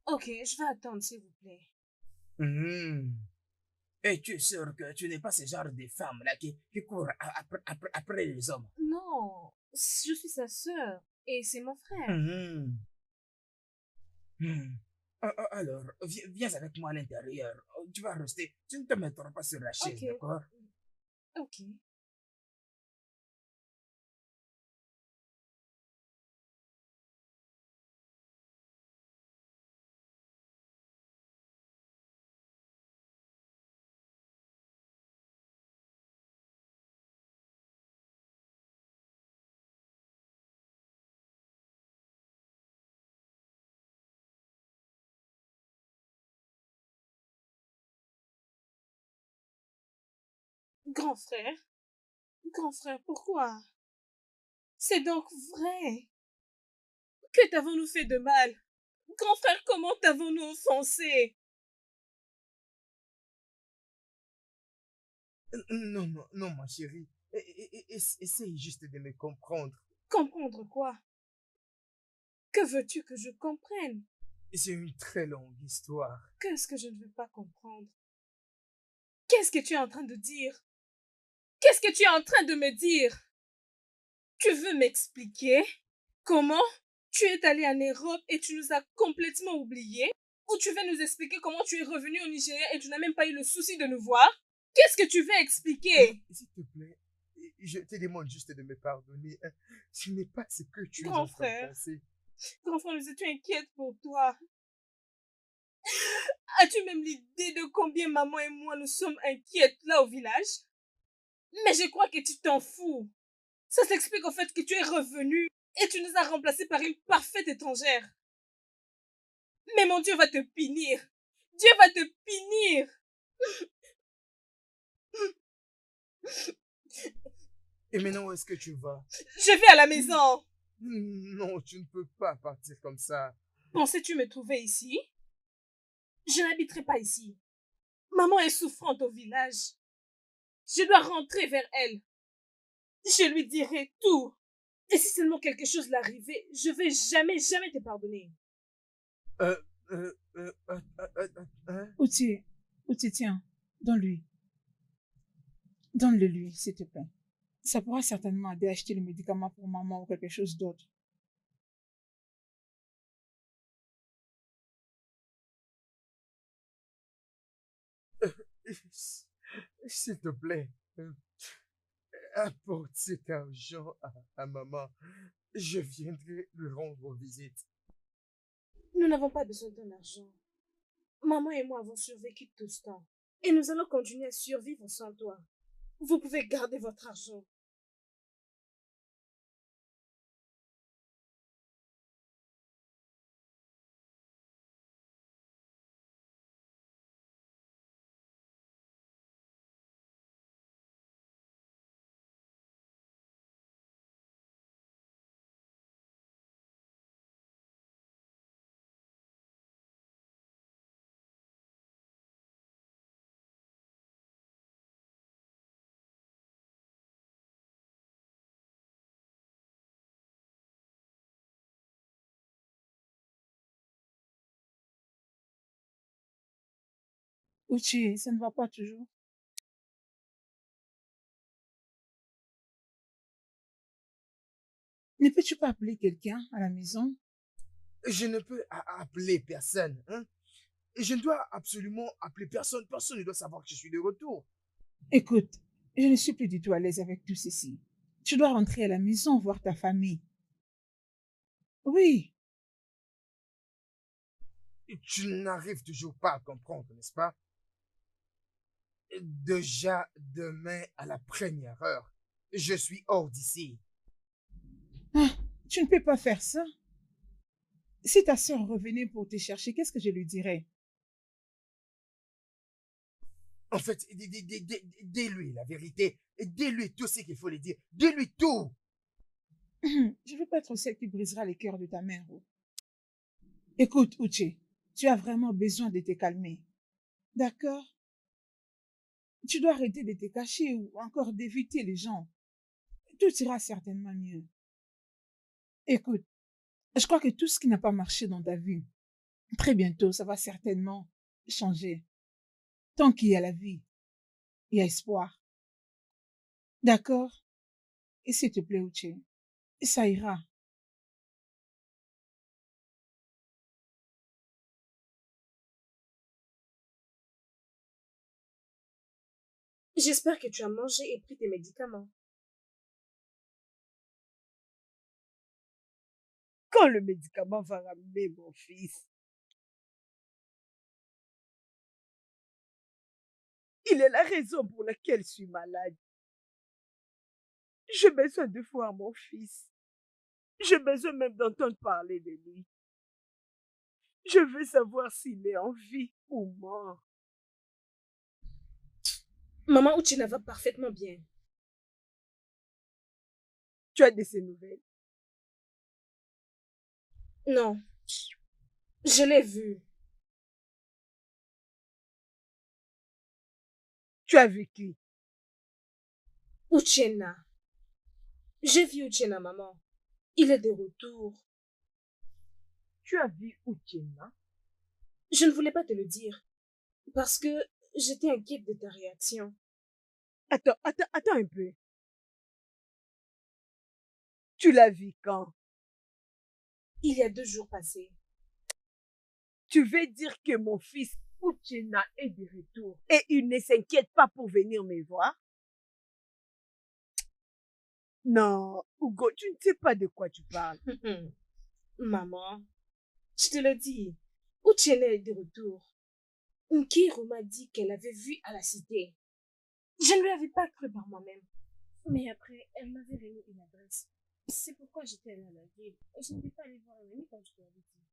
Ok, je vais attendre, s'il vous plaît. Hmm. Et tu es sûr que tu n'es pas ce genre de femme là qui court après les hommes? Non, je suis sa sœur et c'est mon frère. Hmm. Hmm. Alors, viens avec moi à l'intérieur. Tu vas rester. Tu ne te mettras pas sur la chaise, Ok. d'accord? Ok. Grand frère, pourquoi? C'est donc vrai. Que t'avons-nous fait de mal? Grand frère, comment t'avons-nous offensé? Non, non, non, ma chérie. Essaye juste de me comprendre. Comprendre quoi? Que veux-tu que je comprenne? C'est une très longue histoire. Qu'est-ce que je ne veux pas comprendre? Qu'est-ce que tu es en train de dire? Qu'est-ce que tu es en train de me dire? Tu veux m'expliquer comment tu es allé en Europe et tu nous as complètement oubliés? Ou tu veux nous expliquer comment tu es revenu au Nigeria et tu n'as même pas eu le souci de nous voir? Qu'est-ce que tu veux expliquer? S'il te plaît, je te demande juste de me pardonner. Ce n'est pas ce que tu es Grand en train de frère, penser. grand frère, nous étions inquiètes pour toi. As-tu même l'idée de combien maman et moi nous sommes inquiètes là au village? Mais je crois que tu t'en fous. Ça s'explique au fait que tu es revenu et tu nous as remplacés par une parfaite étrangère. Mais mon Dieu va te punir. Dieu va te punir. Et maintenant, où est-ce que tu vas? Je vais à la maison. Non, tu ne peux pas partir comme ça. Pensais-tu me trouver ici? Je n'habiterai pas ici. Maman est souffrante au village. Je dois rentrer vers elle. Je lui dirai tout. Et si seulement quelque chose l'arrivait, je vais jamais, jamais te pardonner. Euh, euh, euh, euh, hein? Outi, tiens, donne-lui. Donne-le lui, s'il te plaît. Ça pourra certainement aider à acheter le médicament pour maman ou quelque chose d'autre. S'il te plaît, apporte cet argent à maman. Je viendrai lui rendre visite. Nous n'avons pas besoin d'un argent. Maman et moi avons survécu tout ce temps. Et nous allons continuer à survivre sans toi. Vous pouvez garder votre argent. Outi, ça ne va pas toujours. Ne peux-tu pas appeler quelqu'un à la maison? Je ne peux appeler personne. Hein? Et je ne dois absolument appeler personne. Personne ne doit savoir que je suis de retour. Écoute, je ne suis plus du tout à l'aise avec tout ceci. Tu dois rentrer à la maison voir ta famille. Oui, Et tu n'arrives toujours pas à comprendre, n'est-ce pas? Déjà demain à la première heure, je suis hors d'ici. ah, tu ne peux pas faire ça. Si ta sœur revenait pour te chercher, qu'est-ce que je lui dirais? En fait, dis-lui la vérité. Et dis-lui tout ce qu'il faut lui dire. Dis-lui tout. Je ne veux pas être celle qui brisera les cœurs de ta mère. Oh. Écoute, Uche, tu as vraiment besoin de te calmer. D'accord? Tu dois arrêter de te cacher ou encore d'éviter les gens. Tout ira certainement mieux. Écoute, je crois que tout ce qui n'a pas marché dans ta vie, très bientôt, ça va certainement changer. Tant qu'il y a la vie, il y a espoir. D'accord? Et s'il te plaît, Uche, ça ira. J'espère que tu as mangé et pris tes médicaments. Quand le médicament va ramener mon fils? Il est la raison pour laquelle je suis malade. J'ai besoin de voir mon fils. J'ai besoin même d'entendre parler de lui. Je veux savoir s'il est en vie ou mort. Maman Uchina va parfaitement bien. Tu as de ses nouvelles? Non, je l'ai vu. Tu as vu qui? Uchena. J'ai vu Uchena, maman. Il est de retour. Tu as vu Uchenna? Je ne voulais pas te le dire parce que j'étais inquiète de ta réaction. Attends un peu. Tu l'as vu quand? Il y a 2 jours passés. Tu veux dire que mon fils Uchenna est de retour et il ne s'inquiète pas pour venir me voir? Non, Hugo, tu ne sais pas de quoi tu parles. Maman, je te le dis, Uchena est de retour. Nkiru m'a dit qu'elle avait vu à la cité. Je ne lui avais pas cru par moi-même. Mais après, elle m'avait remis une adresse. C'est pourquoi j'étais allée à la ville. Et je n'étais pas allée voir un ami comme je te l'avais dit.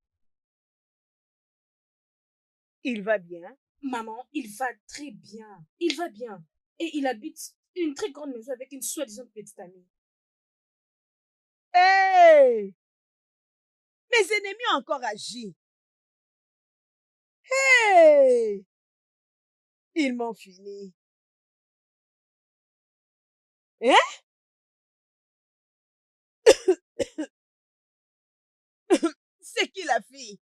Il va bien? Maman, il va très bien. Il va bien. Et il habite une très grande maison avec une soi-disant petite amie. Hey! Mes ennemis ont encore agi. Hey! Ils m'ont fini. Hein? C'est qui la fille?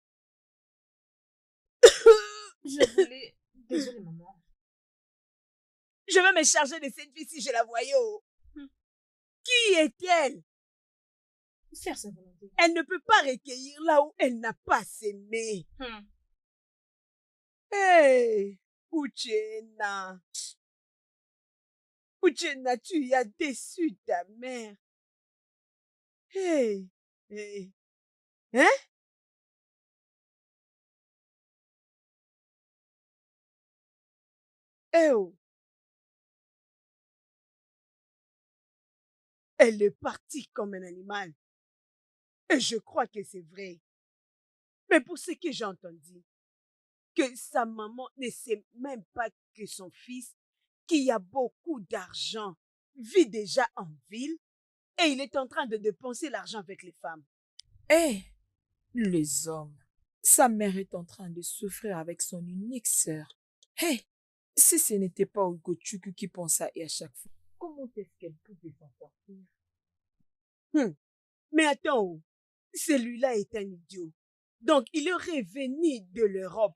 Je voulais... Désolée, maman. Je vais me charger de cette fille si je la voyais. Oh. Qui est-elle? Faire sa volonté. Elle ne peut pas recueillir là où elle n'a pas semé. Hey! Uchenna. Uchenna, tu as déçu ta mère. Hey! Hey! Hein? Eh oh! Elle est partie comme un animal. Et je crois que c'est vrai. Mais pour ce que j'ai entendu, que sa maman ne sait même pas que son fils, qui a beaucoup d'argent, vit déjà en ville et il est en train de dépenser l'argent avec les femmes. Eh, les hommes. Sa mère est en train de souffrir avec son unique sœur. Hé, si ce n'était pas Ugo Chuku qui pense à elle à chaque fois, comment est-ce qu'elle pouvait s'en sortir? Mais attends, celui-là est un idiot. Donc, il est revenu de l'Europe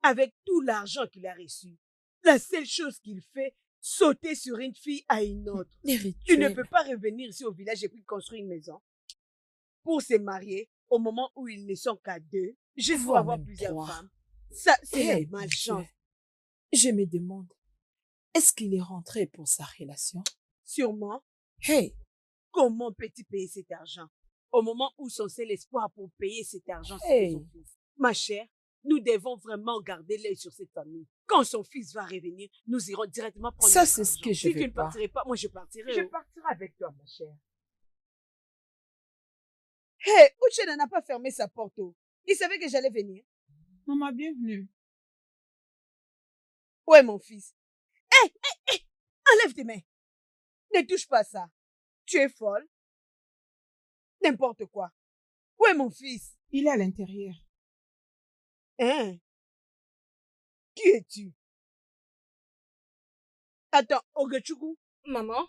avec tout l'argent qu'il a reçu. La seule chose qu'il fait, sauter sur une fille à une autre. Les Tu ne rituels. peux pas revenir ici au village et puis construire une maison pour se marier au moment où ils ne sont qu'à 2, juste pour Voire avoir même plusieurs 3. femmes. Ça, c'est la Hey, malchance. Je me demande, est-ce qu'il est rentré pour sa relation? Sûrement, Hey, comment peut-il payer cet argent au moment où son seul espoir pour payer cet argent, c'est Hey. son fils? Ma chère, nous devons vraiment garder l'œil sur cette famille. Quand son fils va revenir, nous irons directement prendre ça notre c'est ce argent. que je Si tu veux ne pas. partirais pas, moi je partirai. Je Oh. partirai avec toi, ma chère. Hé, Uchenna n'a pas fermé sa porte. Oh. Il savait que j'allais venir. Maman, bienvenue. Où est mon fils? Hé, enlève tes mains. Ne touche pas ça. Tu es folle. N'importe quoi. Où est mon fils? Il est à l'intérieur. Hein? Qui es-tu? Attends, Ogechuku, Maman?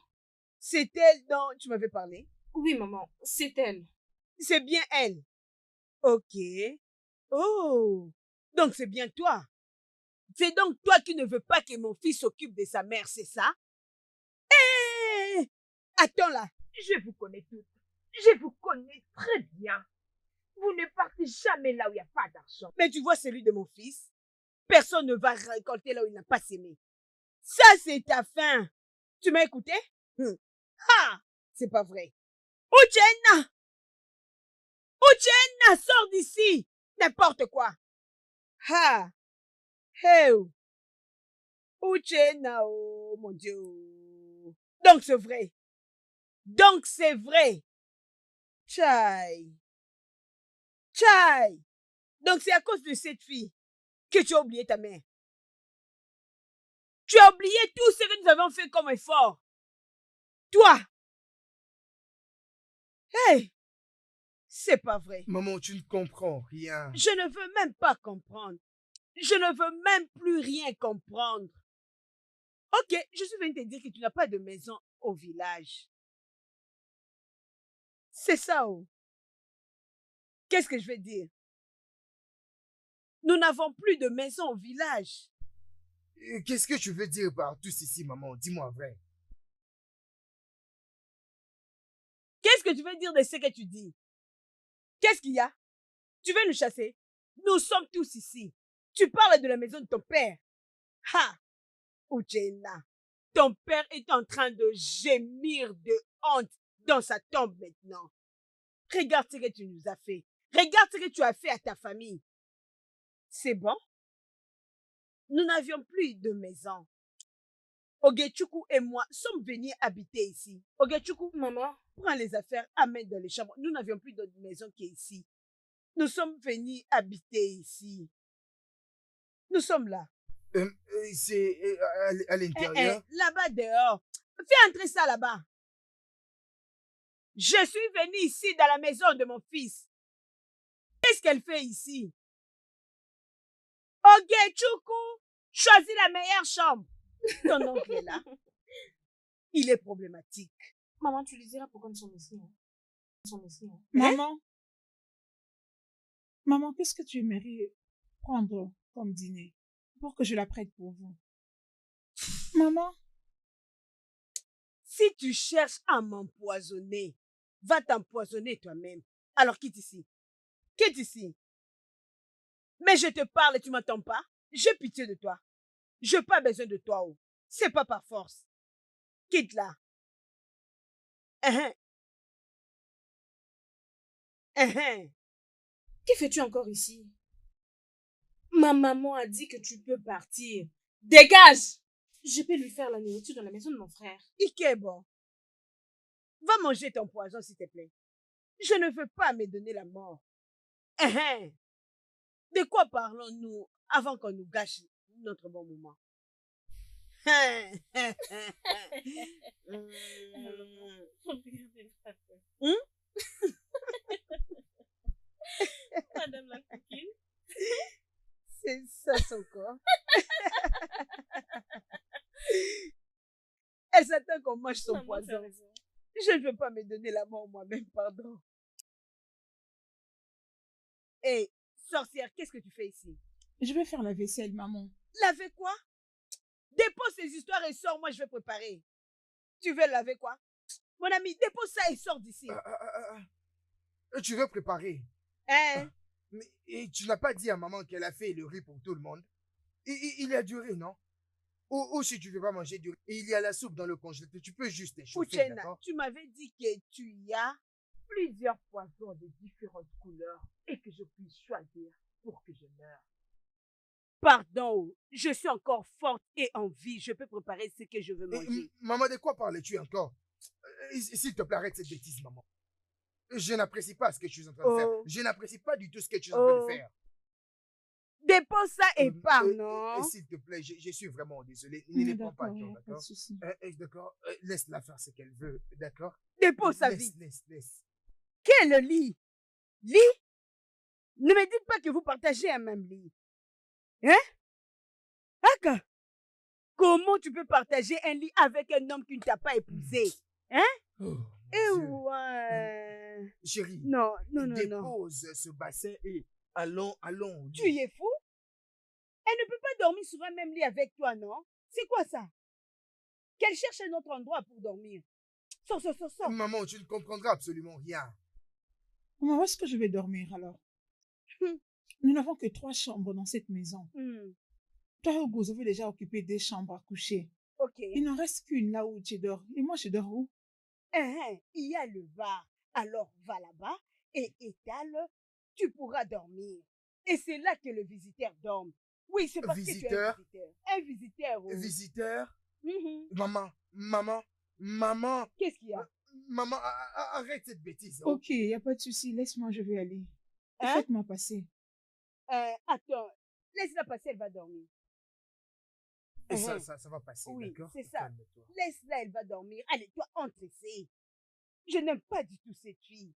c'est elle dont tu m'avais parlé? Oui, maman, c'est elle. C'est bien elle. Ok. Oh, donc c'est bien toi. C'est donc toi qui ne veux pas que mon fils s'occupe de sa mère, c'est ça? Hé! Attends là, je vous connais toutes. Je vous connais très bien. Vous ne partez jamais là où il n'y a pas d'argent. Mais tu vois celui de mon fils? Personne ne va récolter là où il n'a pas semé. Ça, c'est ta fin. Tu m'as écouté? Ha! C'est pas vrai. Uchenna! Uchenna, sors d'ici! N'importe quoi. Ha! Hey! Uchenna, oh mon Dieu. Donc c'est vrai. Donc c'est vrai. Chai. Chai. Donc c'est à cause de cette fille que tu as oublié ta mère. Tu as oublié tout ce que nous avons fait comme effort. Toi. Hey! C'est pas vrai. Maman, tu ne comprends rien. Je ne veux même pas comprendre. Je ne veux même plus rien comprendre. Ok, je suis venue te dire que tu n'as pas de maison au village. C'est ça, oh. Qu'est-ce que je vais dire? Nous n'avons plus de maison au village. Qu'est-ce que tu veux dire par tout ceci, maman? Dis-moi vrai. Qu'est-ce que tu veux dire de ce que tu dis? Qu'est-ce qu'il y a? Tu veux nous chasser? Nous sommes tous ici. Tu parles de la maison de ton père. Ha! Uchenna, ton père est en train de gémir de honte dans sa tombe maintenant. Regarde ce que tu nous as fait. Regarde ce que tu as fait à ta famille. C'est bon? Nous n'avions plus de maison. Ogechuku et moi sommes venus habiter ici. Ogechuku, Maman? prends les affaires, amène dans les chambres. Nous n'avions plus d'autre maison qu'ici. Nous sommes venus habiter ici. Nous sommes là. C'est à l'intérieur. Là-bas dehors. Fais entrer ça là-bas. Je suis venue ici dans la maison de mon fils. Qu'est-ce qu'elle fait ici? Ogechuku, choisis la meilleure chambre. Ton oncle est là. Il est problématique. Maman, tu lui diras pourquoi nous sommes ici. Hein? Nous sommes ici. Hein? Maman? Maman, qu'est-ce que tu aimerais prendre comme dîner pour que je la prête pour vous? Maman? Si tu cherches à m'empoisonner, va t'empoisonner toi-même. Alors quitte ici. Quitte ici. Mais je te parle et tu m'entends pas? J'ai pitié de toi. Je n'ai pas besoin de toi. Oh. C'est pas par force. Quitte là. Que fais-tu encore ici? Ma maman a dit que tu peux partir. Dégage! Je peux lui faire la nourriture dans la maison de mon frère. Ikebo, va manger ton poison s'il te plaît. Je ne veux pas me donner la mort. De quoi parlons-nous avant qu'on nous gâche notre bon moment? Madame la coquine. C'est ça son corps. Elle s'attend qu'on mange son Maman, poison. t'as raison. Je ne veux pas me donner la mort moi-même, pardon. Hé, sorcière, qu'est-ce que tu fais ici? Je vais faire la vaisselle, maman. Laver quoi? Dépose ces histoires et sors, moi je vais préparer. Tu veux laver quoi? Mon ami, dépose ça et sors d'ici. Tu veux préparer? Hein? Mais et tu n'as pas dit à maman qu'elle a fait le riz pour tout le monde? Il a duré, non? Ou si tu veux pas manger du riz, et il y a la soupe dans le congélateur, tu peux juste échauffer, Uchenna, d'accord? tu m'avais dit que tu y as plusieurs poisons de différentes couleurs et que je puisse choisir pour que je meure. Pardon, je suis encore forte et en vie. Je peux préparer ce que je veux manger. Maman, de quoi parles-tu encore? S'il te plaît, arrête cette bêtise, maman. Je n'apprécie pas ce que tu es en train de faire. Je n'apprécie pas du tout ce que tu es en train de faire. Dépose ça et Euh, pars, euh, non? S'il te plaît, je suis vraiment désolé. Ne les prends pas à D'accord, il cœur, n'y a pas de d'accord? souci. D'accord? Laisse-la faire ce qu'elle veut, d'accord? Dépose ça Laisse, vite. laisse. Quel lit? Lit? Ne me dites pas que vous partagez un même lit. Hein? Aka, comment tu peux partager un lit avec un homme qui ne t'a pas épousé? Hein? Oh, Eh mon Dieu. ouais. Chérie, Non, non, non, non. dépose ce bassin et allons au Tu lit. y es fou? Elle ne peut pas dormir sur un même lit avec toi, non? C'est quoi ça? Qu'elle cherche un autre endroit pour dormir. Sors, sors, sors, sors. Maman, tu ne comprendras absolument rien. Maman, où est-ce que je vais dormir alors? Hum. Nous n'avons que 3 chambres dans cette maison. Hmm, Toi et Hugo, vous avez déjà occupé 2 chambres à coucher. ok. Il n'en reste qu'une là où tu dors. Et moi, je dors où? Il y a le bar. Alors va là-bas et étale. Tu pourras dormir. Et c'est là que le visiteur dorme. Oui, c'est parce que tu es un Visiteur? visiteur. Un visiteur. Oh. Visiteur? Mhm. Maman, Qu'est-ce qu'il y a? maman, arrête cette bêtise. Oh. Ok, il n'y a pas de souci. Laisse-moi, je vais aller. Hein? Faites-moi passer. Attends. Laisse-la passer, elle va dormir. Et Mhm. ça va passer, Oui, d'accord? c'est ça. Calme-toi. Laisse-la, elle va dormir. Allez, toi, entre ici. Je n'aime pas du tout cette fille.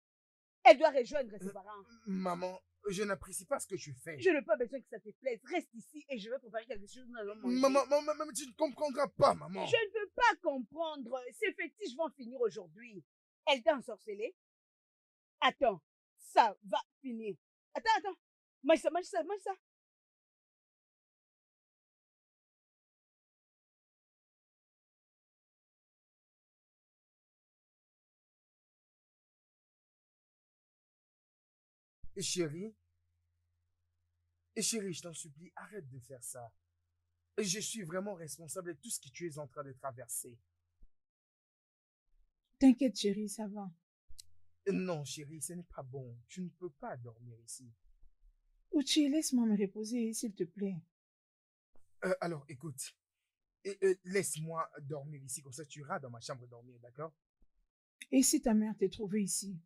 Elle doit rejoindre ses parents. Maman, je n'apprécie pas ce que tu fais. Je n'ai pas besoin que ça te plaise. Reste ici et je vais préparer quelque chose. Nous allons manger. Maman, tu ne comprendras pas, maman. Je ne veux pas comprendre. Ces fétiches vont finir aujourd'hui. Elle t'a ensorcelé. Attends, ça va finir. Attends. Mange ça. Chérie, je t'en supplie, arrête de faire ça. Je suis vraiment responsable de tout ce que tu es en train de traverser. T'inquiète, chérie, ça va. Non, chérie, ce n'est pas bon. Tu ne peux pas dormir ici. Uchi, laisse-moi me reposer, s'il te plaît. Alors, écoute. Laisse-moi dormir ici, comme ça tu iras dans ma chambre dormir, d'accord? Et si ta mère t'est trouvée ici?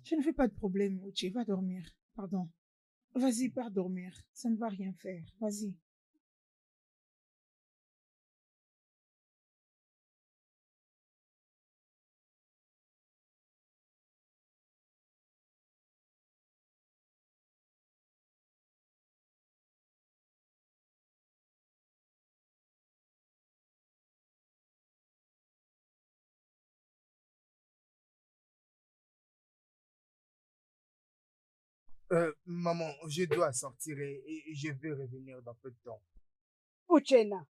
Je ne fais pas de problème, Uchi, va dormir. Pardon. Vas-y, pars dormir. Ça ne va rien faire. Vas-y. Maman, je dois sortir et je vais revenir dans peu de temps. Uchenna,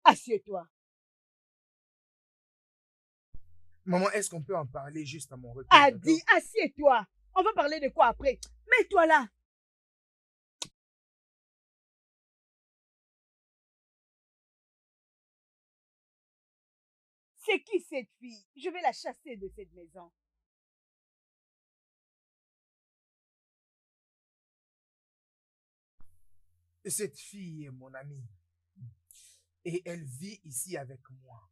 assieds-toi. Maman, est-ce qu'on peut en parler juste à mon retour? Adi, assieds-toi. On va parler de quoi après? Mets-toi là. C'est qui cette fille? Je vais la chasser de cette maison. Cette fille est mon amie. Et elle vit ici avec moi.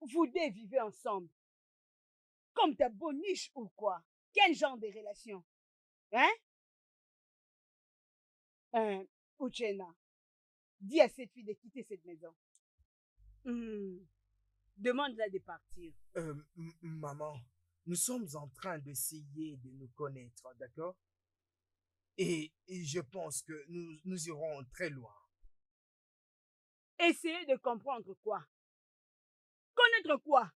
Vous deux vivez ensemble. Comme ta boniche ou quoi? Quel genre de relation? Uchenna, dis à cette fille de quitter cette maison. Demande-la de partir. Maman, nous sommes en train d'essayer de nous connaître, d'accord? Et je pense que nous irons très loin. Essayez de comprendre quoi? Connaître quoi?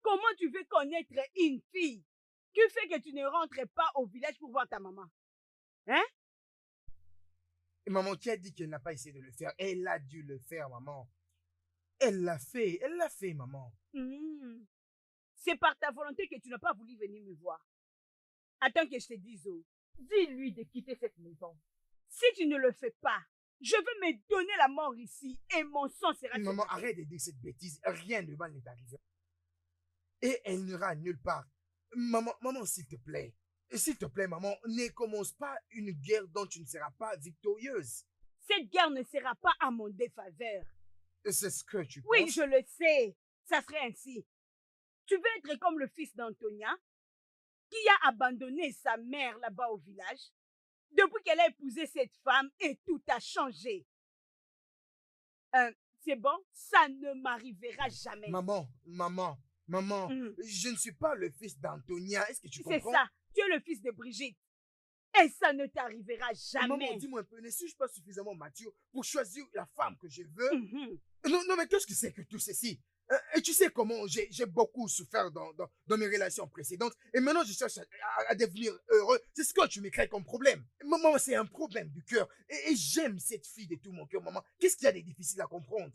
Comment tu veux connaître une fille qui fait que tu ne rentres pas au village pour voir ta maman? Et maman, qui a dit qu'elle n'a pas essayé de le faire? Elle a dû le faire, maman. Elle l'a fait, maman. C'est par ta volonté que tu n'as pas voulu venir me voir. Attends que je te dise, dis-lui de quitter cette maison. Si tu ne le fais pas, je vais me donner la mort ici et mon sang sera... Maman, arrête de dire cette bêtise. Rien de mal n'est arrivé. Et elle n'ira nulle part. Maman, s'il te plaît. S'il te plaît, maman, ne commence pas une guerre dont tu ne seras pas victorieuse. Cette guerre ne sera pas à mon défaveur. C'est ce que tu penses? Oui, je le sais. Ça serait ainsi. Tu veux être comme le fils d'Antonia, qui a abandonné sa mère là-bas au village. Depuis qu'elle a épousé cette femme, et tout a changé. C'est bon, ça ne m'arrivera jamais. Maman, Mhm. je ne suis pas le fils d'Antonia. Est-ce que tu C'est comprends? ça, tu es le fils de Brigitte. Et ça ne t'arrivera Maman, jamais. dis-moi un peu, ne suis-je pas suffisamment mature pour choisir la femme que je veux? Mhm. Non, mais qu'est-ce que c'est que tout ceci? Et tu sais comment j'ai beaucoup souffert dans mes relations précédentes. Et maintenant, je cherche à devenir heureux. C'est ce que tu m'écris comme problème. Maman, c'est un problème du cœur. Et j'aime cette fille de tout mon cœur, maman. Qu'est-ce qu'il y a de difficile à comprendre?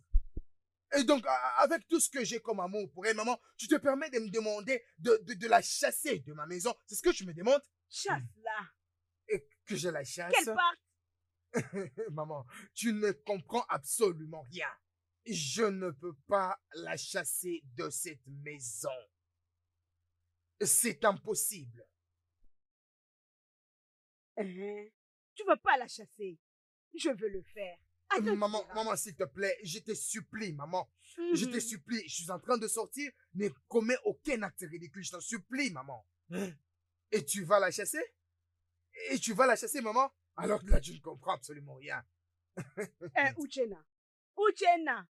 Et donc, avec tout ce que j'ai comme amour pour elle, maman, tu te permets de me demander de la chasser de ma maison. C'est ce que tu me demandes? Chasse-la. Et que je la chasse? Qu'elle parte. Maman, tu ne comprends absolument rien. Je ne peux pas la chasser de cette maison. C'est impossible. Tu veux pas la chasser. Je veux le faire. Attends, Maman, s'il te plaît, je te supplie, maman. Je te supplie, je suis en train de sortir, ne commets aucun acte ridicule, je t'en supplie, maman. Et tu vas la chasser? Et tu vas la chasser, maman? Alors là, tu ne comprends absolument rien. Uchenna. Uchenna.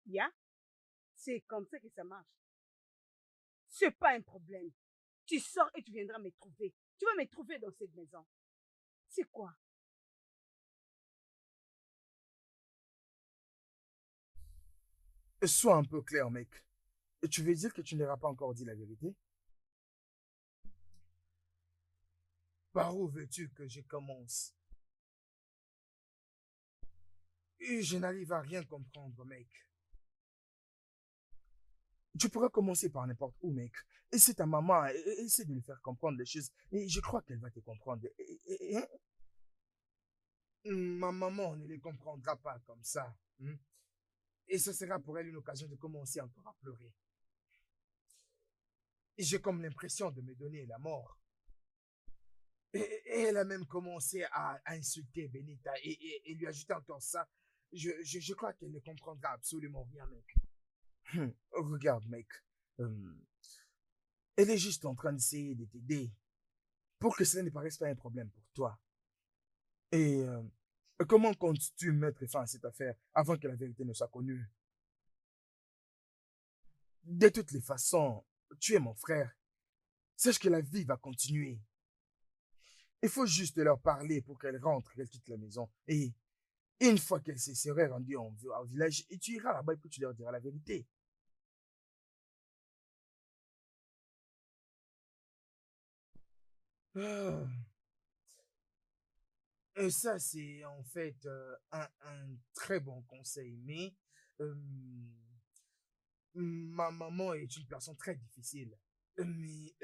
Ya? C'est comme ça que ça marche. C'est pas un problème. Tu sors et tu viendras me trouver. Tu vas me trouver dans cette maison. C'est quoi? Sois un peu clair, mec. Tu veux dire que tu n'auras pas encore dit la vérité? Par où veux-tu que je commence? Et je n'arrive à rien comprendre, mec. Tu pourrais commencer par n'importe où, mec. Et c'est ta maman, essaie de lui faire comprendre les choses. Et je crois qu'elle va te comprendre. Ma maman ne les comprendra pas comme ça. Et ce sera pour elle une occasion de commencer encore à pleurer. Et j'ai comme l'impression de me donner la mort. Et elle a même commencé à insulter Benita et lui ajouter encore ça. Je crois qu'elle ne comprendra absolument rien, mec. Regarde, mec. Elle est juste en train d'essayer de t'aider pour que cela ne paraisse pas un problème pour toi. Et comment comptes-tu mettre fin à cette affaire avant que la vérité ne soit connue? De toutes les façons, tu es mon frère. Sache que la vie va continuer. Il faut juste leur parler pour qu'elle rentre, qu'elle quitte la maison. Et une fois qu'elle se serait rendue au village, et tu iras là-bas et puis tu leur diras la vérité. Ah. Et ça, c'est en fait un très bon conseil. Mais ma maman est une personne très difficile. Mais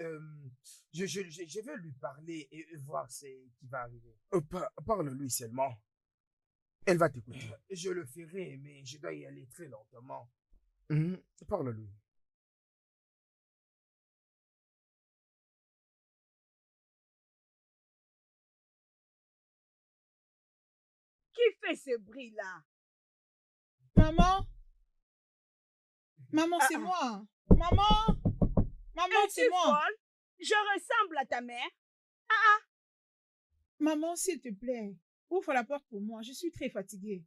je vais lui parler et voir ce qui va arriver. Parle-lui seulement. Elle va t'écouter. Je le ferai, mais je dois y aller très lentement. Parle-lui. Qui fait ce bruit-là? Maman? Maman, c'est moi. Maman? Maman, c'est moi. Folle? Je ressemble à ta mère. Maman, s'il te plaît, ouvre la porte pour moi. Je suis très fatiguée.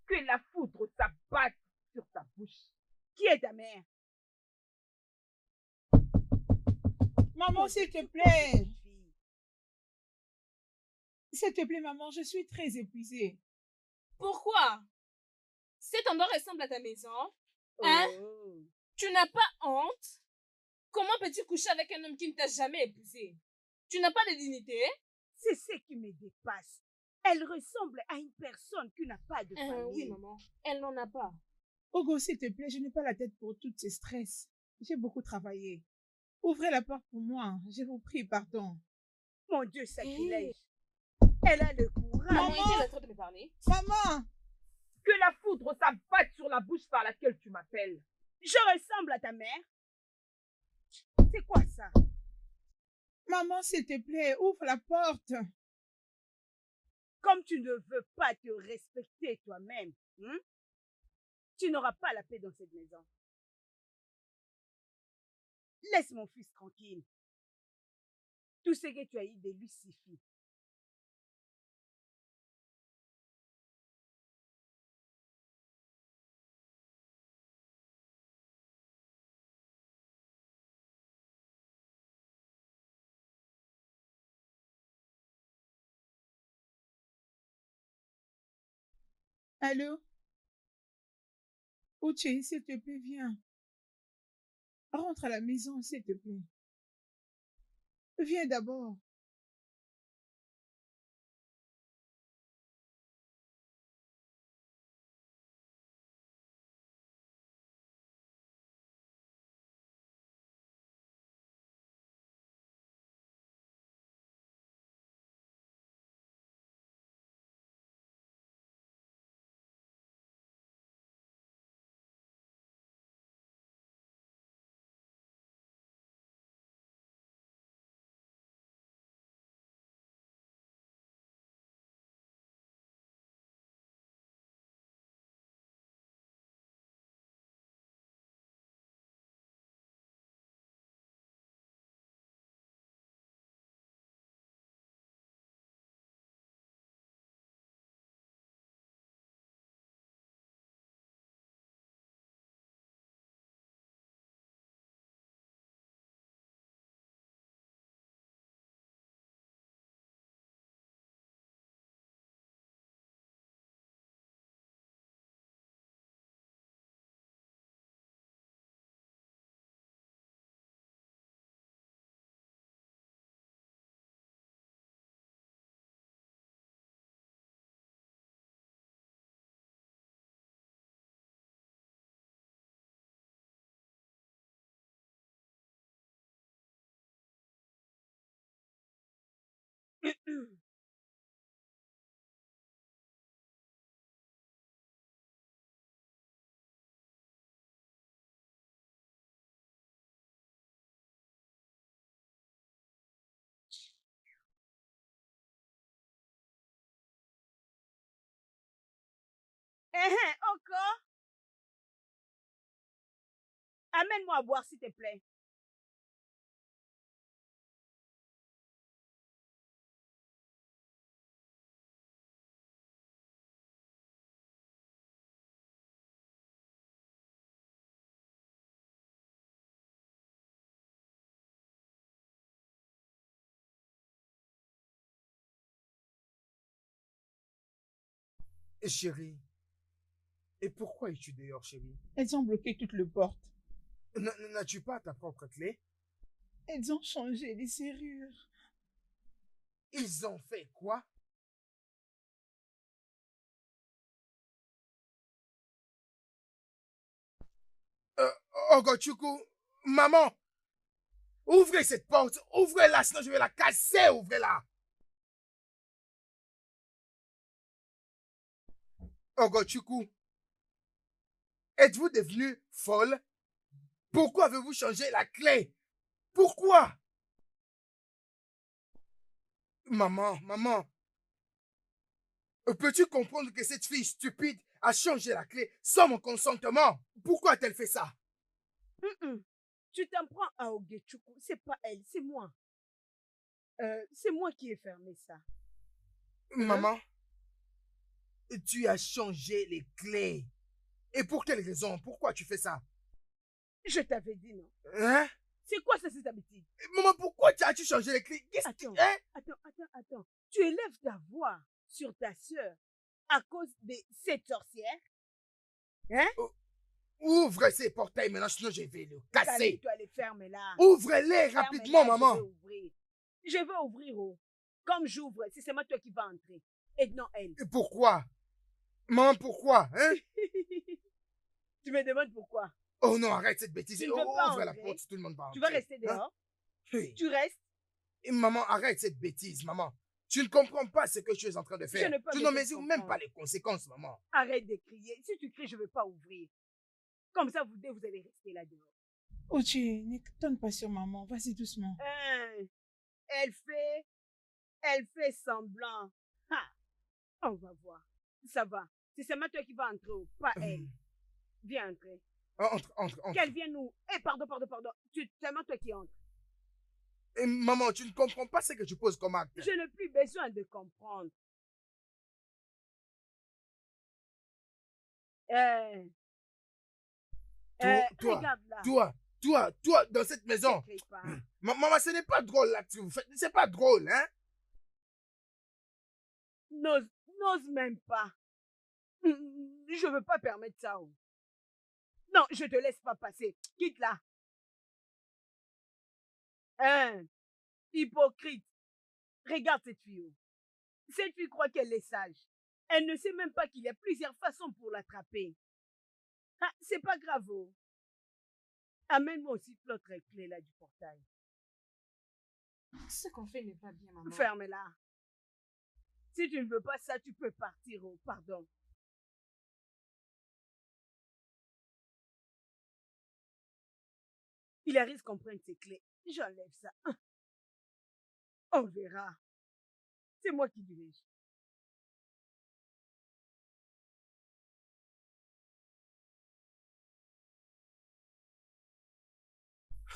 Que la foudre s'abatte sur ta bouche. Qui est ta mère? Maman, s'il te plaît. S'il te plaît, maman, je suis très épuisée. Pourquoi? Cet endroit ressemble à ta maison. Hein? Oh. Tu n'as pas honte? Comment peux-tu coucher avec un homme qui ne t'a jamais épousé? Tu n'as pas de dignité? C'est ce qui me dépasse. Elle ressemble à une personne qui n'a pas de famille. Oui, maman. Elle n'en a pas. Ogo, s'il te plaît, je n'ai pas la tête pour tous ces stress. J'ai beaucoup travaillé. Ouvrez la porte pour moi. Je vous prie, pardon. Mon Dieu, sacrilège. Elle a le courage. Maman, il est en train de me parler. Maman! Que la foudre s'abatte sur la bouche par laquelle tu m'appelles. Je ressemble à ta mère. C'est quoi ça? Maman, s'il te plaît, ouvre la porte. Comme tu ne veux pas te respecter toi-même, tu n'auras pas la paix dans cette maison. Laisse mon fils tranquille. Tout ce que tu as eu de lui suffit. Allô? Uche, s'il te plaît, viens. Rentre à la maison, s'il te plaît. Viens d'abord. Encore? Amène-moi à boire, s'il te plaît. Chérie, et pourquoi es-tu dehors, chérie? Elles ont bloqué toutes les portes. N'as-tu pas ta propre clé? Elles ont changé les serrures. Ils ont fait quoi? Ogochukwu, maman, ouvrez cette porte, ouvrez-la, sinon je vais la casser, ouvrez-la. Ogochukwu, êtes-vous devenue folle? Pourquoi avez-vous changé la clé? Pourquoi? Maman, peux-tu comprendre que cette fille stupide a changé la clé sans mon consentement? Pourquoi a-t-elle fait ça? Tu t'en prends à Ogechuku, c'est pas elle, c'est moi. C'est moi qui ai fermé ça. Maman, tu as changé les clés. Et pour quelle raison? Pourquoi tu fais ça? Je t'avais dit non. Hein? C'est quoi ça, cette habitude? Maman, pourquoi as-tu changé les clés? Attends, Hein? attends. Tu élèves ta voix sur ta sœur à cause de cette sorcière? Hein? Ouvre ces portails maintenant, sinon je vais le casser. Calme-toi, les ferme là. Ouvrez-les rapidement, maman. Je vais ouvrir. Comme j'ouvre, c'est seulement toi qui vas entrer. Et non elle. Et pourquoi? Maman, pourquoi? Hein? Tu me demandes pourquoi? Oh non, arrête cette bêtise. Tu ne veux pas Ouvre la entrer? porte, tout le monde va entrer. Tu vas rester dehors? Oui. Tu restes? Et maman, arrête cette bêtise, maman. Tu ne comprends pas ce que tu es en train de faire. Je n'ai pas Tu de n'en te mesures même comprendre. pas les conséquences, maman. Arrête de crier. Si tu cries, je ne vais pas ouvrir. Comme ça, vous deux, vous allez rester là dehors. Uche, ne tonne pas sur maman. Vas-y doucement. Elle fait semblant. Ha! On va voir. Ça va. C'est seulement toi qui vas entrer, pas elle. Viens entrer. Entre. Qu'elle vienne où? Eh, pardon. C'est moi toi qui entre. Et maman, tu ne comprends pas ce que tu poses comme acte. Je n'ai plus besoin de comprendre. Eh, Toi, regarde là. toi, dans cette maison. N'écris pas. Maman, ce n'est pas drôle là que vous faites. C'est pas drôle, hein? N'ose même pas. Je veux pas permettre ça. Oh. Non, je te laisse pas passer. Quitte là. Hein? Hypocrite. Regarde cette fille. Oh. Cette fille croit qu'elle est sage. Elle ne sait même pas qu'il y a plusieurs façons pour l'attraper. Ah, c'est pas grave. Oh. Amène-moi aussi l'autre clé là du portail. Ce qu'on fait n'est pas bien, maman. Ferme-la. Si tu ne veux pas ça, tu peux partir. Oh, pardon. Il risque qu'on prenne ses clés. J'enlève ça. On verra. C'est moi qui dirige.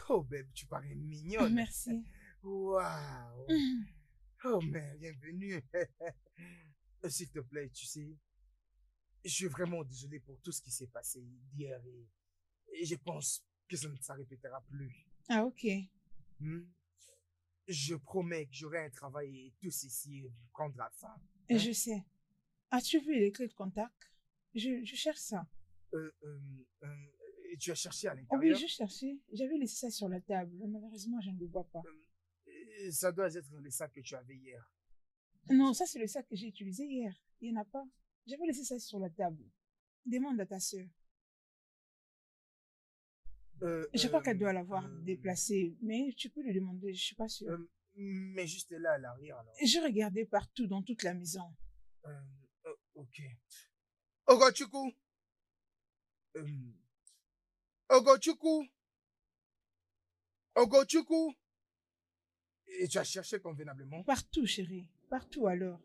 Oh, babe, tu parais mignonne. Merci. Waouh. Oh, mais bienvenue. S'il te plaît, tu sais, je suis vraiment désolé pour tout ce qui s'est passé hier et je pense que ça ne se répétera plus. Ah, ok. Je promets que j'aurai un travail et tout ceci prendra fin. Et je sais. As-tu vu les clés de contact? Je cherche ça. Tu as cherché à Oh l'intérieur? oui, je cherchais. J'avais laissé ça sur la table. Malheureusement, je ne le vois pas. Ça doit être le sac que tu avais hier. Non, ça c'est le sac que j'ai utilisé hier. Il n'y en a pas. J'avais laissé ça sur la table. Demande à ta sœur. Je crois qu'elle doit l'avoir déplacé, mais tu peux lui demander, je suis pas sûre. Mais juste là à l'arrière alors. Je regardais partout dans toute la maison. Ok. Ogochukwu. Ogochukwu. Ogochukwu. Et tu as cherché convenablement? Partout, chérie. Partout alors.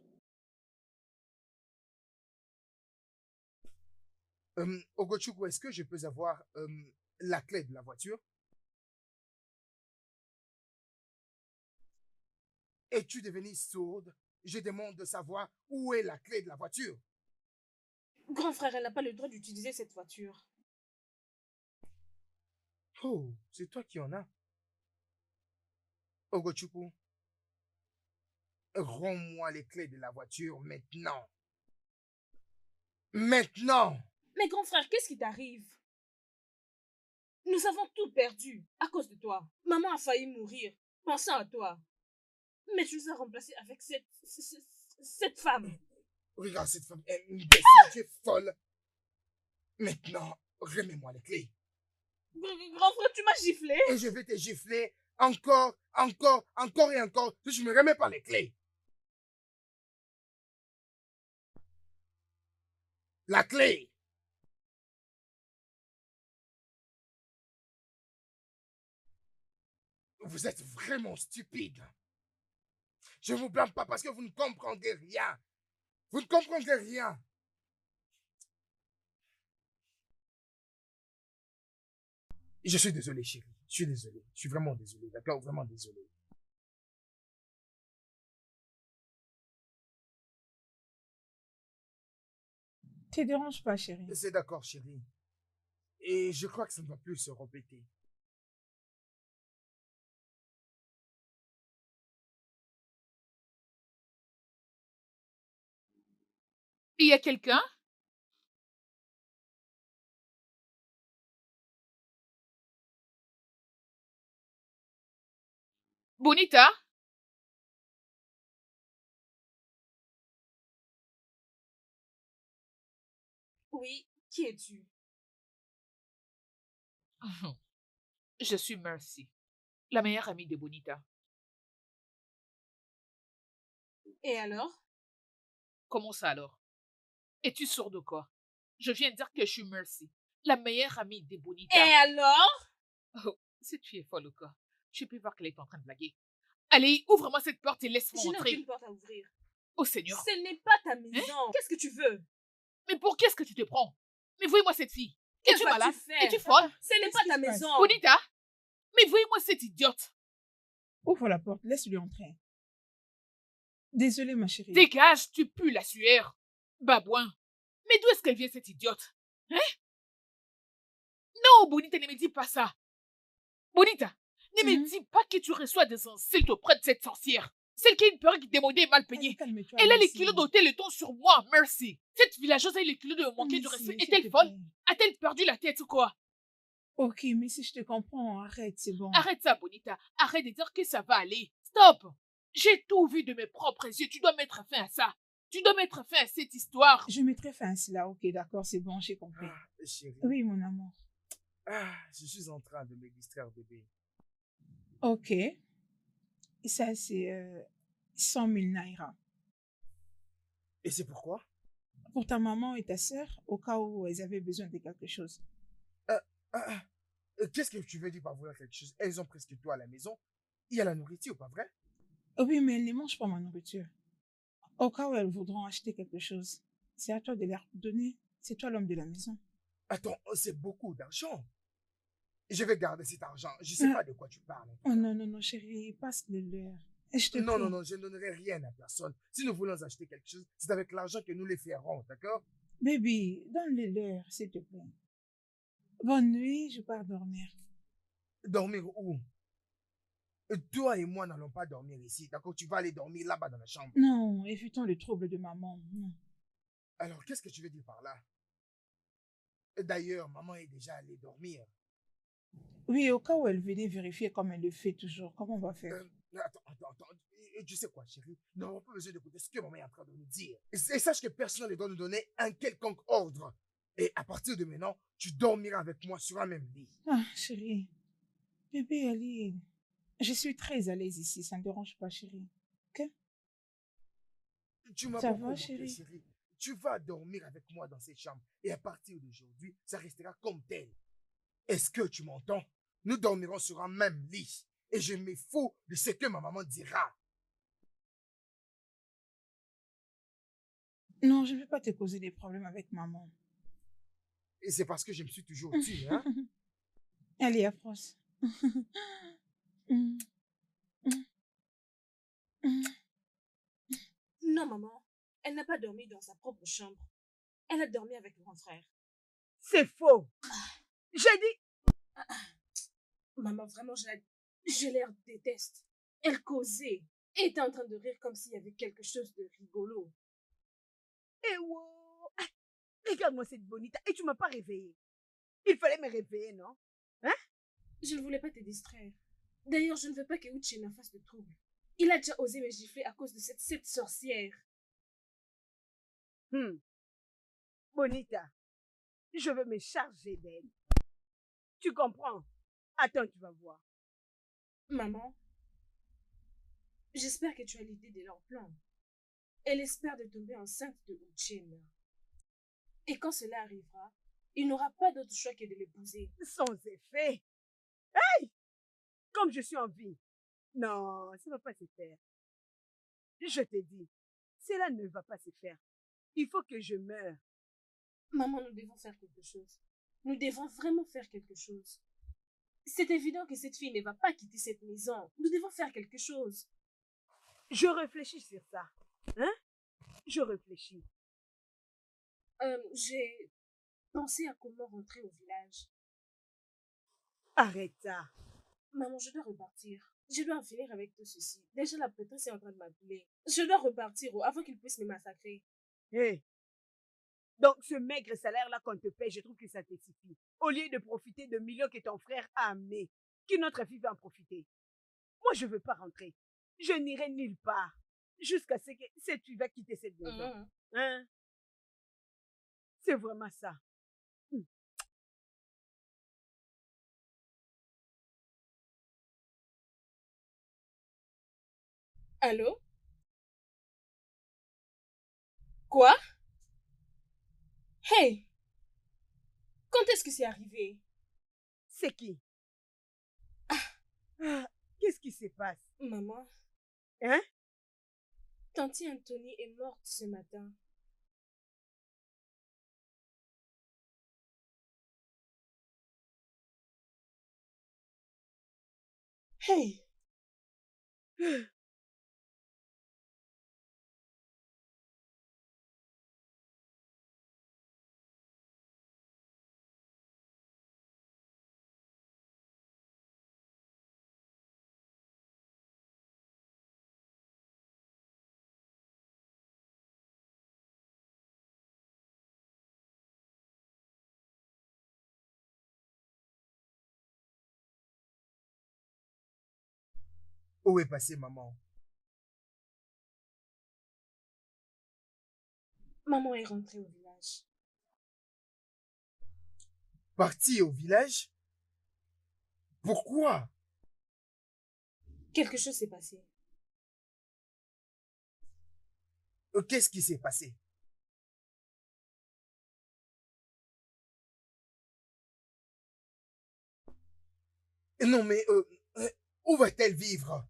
Ogochukwu, est-ce que je peux avoir la clé de la voiture? Es-tu devenue sourde? Je demande de savoir où est la clé de la voiture. Grand frère, elle n'a pas le droit d'utiliser cette voiture. Oh, c'est toi qui en as. Ogochukwu, rends-moi les clés de la voiture maintenant. Maintenant! Mais grand frère, qu'est-ce qui t'arrive? Nous avons tout perdu à cause de toi. Maman a failli mourir, pensant à toi. Mais tu nous as remplacés avec cette femme. Regarde cette femme, elle est imbécile, tu es folle. Maintenant, remets-moi les clés. Grand frère, tu m'as giflé. Et je vais te gifler encore et encore si je ne me remets pas les clés. La clé. Vous êtes vraiment stupide. Je ne vous blâme pas parce que vous ne comprendrez rien. Vous ne comprendrez rien. Je suis désolé, chérie. Je suis désolé. Je suis vraiment désolé, d'accord? Vraiment désolé. Te dérange pas, chérie. C'est d'accord, chérie. Et je crois que ça ne va plus se répéter. Il y a quelqu'un? Bonita? Oui, qui es-tu? Je suis Mercy, la meilleure amie de Bonita. Et alors? Comment ça alors? Es-tu sourde ou quoi? Je viens de dire que je suis Mercy, la meilleure amie de Bonita. Et alors? Oh, si tu es folle ou quoi? Je peux voir qu'elle est en train de blaguer. Allez, ouvre-moi cette porte et laisse-moi Je n'ai entrer. aucune porte à ouvrir. Oh Seigneur. Ce n'est pas ta maison. Qu'est-ce que tu veux? Mais pour qu'est-ce que tu te prends? Mais voyez-moi cette fille. Que Es-tu malade? vas-tu faire? Es-tu folle? Ce n'est Qu'est-ce pas qui ta se passe? maison. Bonita, mais voyez-moi cette idiote. Ouvre la porte, laisse-lui entrer. Désolée, ma chérie. Dégage, tu pues la sueur. Babouin. Mais d'où est-ce qu'elle vient, cette idiote? Hein? Non, Bonita, ne me dis pas ça. Bonita, ne me dis pas que tu reçois des insultes auprès de cette sorcière. Celle qui a une perruque démodée et mal peignée. Calme-toi, Elle a les Merci. kilos d'ôter le ton sur moi, merci. Cette villageoise a eu les kilos de me manquer de Merci, respect. s'il Est-elle te folle? plaît. A-t-elle perdu la tête ou quoi? Ok, mais si je te comprends, arrête, c'est bon. Arrête ça, Bonita. Arrête de dire que ça va aller. Stop. J'ai tout vu de mes propres yeux. Tu dois mettre fin à ça. Tu dois mettre fin à cette histoire. Je mettrai fin à cela, ok, d'accord, c'est bon, j'ai compris. Ah, chérie. Oui, mon amour. Ah, je suis en train de me distraire, bébé. Ok. Ça, c'est 100 000 naira. Et c'est pourquoi? Pour ta maman et ta sœur, au cas où elles avaient besoin de quelque chose. Ah, qu'est-ce que tu veux dire par vouloir quelque chose? Elles ont presque tout à la maison. Il y a la nourriture, pas vrai? Oui, mais elles ne mangent pas ma nourriture. Au cas où elles voudront acheter quelque chose, c'est à toi de leur donner. C'est toi l'homme de la maison. Attends, c'est beaucoup d'argent. Je vais garder cet argent. Je sais pas de quoi tu parles. Oh non, non, non, chérie, passe-le leur. Et je te Non, prie. non, non, je ne donnerai rien à personne. Si nous voulons acheter quelque chose, c'est avec l'argent que nous les ferons, d'accord? Baby, donne-le leur, s'il te plaît. Bonne nuit, je pars dormir. Dormir où? Toi et moi n'allons pas dormir ici, d'accord? Tu vas aller dormir là-bas dans la chambre. Non, évitons le trouble de maman. Non. Alors, qu'est-ce que tu veux dire par là? D'ailleurs, maman est déjà allée dormir. Oui, au cas où elle venait vérifier comme elle le fait toujours, comment on va faire? Attends. Et tu sais quoi, chérie? Nous n'avons pas besoin d'écouter ce que maman est en train de nous dire. Et sache que personne ne doit nous donner un quelconque ordre. Et à partir de maintenant, tu dormiras avec moi sur un même lit. Ah, chérie. Bébé Ali, je suis très à l'aise ici, ça ne dérange pas, chérie. Tu m'as Ça beaucoup va, manqué, chérie? chérie. Tu vas dormir avec moi dans cette chambre. Et à partir d'aujourd'hui, ça restera comme tel. Est-ce que tu m'entends? Nous dormirons sur un même lit. Et je me fous de ce que ma maman dira. Non, je ne vais pas te causer des problèmes avec maman. Et c'est parce que je me suis toujours dit, hein? Allez, approche. Non, maman. Elle n'a pas dormi dans sa propre chambre. Elle a dormi avec le grand frère. C'est faux. J'ai dit, Maman, vraiment, je les déteste. Elle causait et était en train de rire comme s'il y avait quelque chose de rigolo. eh wow, regarde-moi cette bonita. Et tu m'as pas réveillée. Il fallait me réveiller, non? Je ne voulais pas te distraire. D'ailleurs, je ne veux pas que Uchenna fasse de trouble. Il a déjà osé me gifler à cause de cette sorcière. Bonita, je veux me charger d'elle. Tu comprends? Attends, tu vas voir. Maman, j'espère que tu as l'idée de leur plan. Elle espère de tomber enceinte de Uchenna. Et quand cela arrivera, il n'aura pas d'autre choix que de l'épouser. Sans effet. Hey! Comme je suis en vie. Non, ça ne va pas se faire. Je te dis, cela ne va pas se faire. Il faut que je meure. Maman, nous devons faire quelque chose. Nous devons vraiment faire quelque chose. C'est évident que cette fille ne va pas quitter cette maison. Nous devons faire quelque chose. Je réfléchis sur ça. Hein? Je réfléchis. J'ai pensé à comment rentrer au village. Arrête ça. Maman, je dois repartir. Je dois en finir avec tout ceci. Déjà, la prêtresse est en train de m'appeler. Je dois repartir avant qu'il puisse me massacrer. Hé. Donc, ce maigre salaire-là qu'on te paye, je trouve que ça te suffit. Au lieu de profiter de millions que ton frère a amenés, que notre fille va en profiter. Moi, je ne veux pas rentrer. Je n'irai nulle part. Jusqu'à ce que tu vas quitter cette maison. Hein? C'est vraiment ça. Allô? Quoi? Hey! Quand est-ce que c'est arrivé? C'est qui? Qu'est-ce qui se passe? Maman, Hein? Tanti Anthony est morte ce matin. Hey! Où est passée maman? Maman est rentrée au village. Partie au village? Pourquoi? Quelque chose s'est passé. Qu'est-ce qui s'est passé? Non, mais où va-t-elle vivre?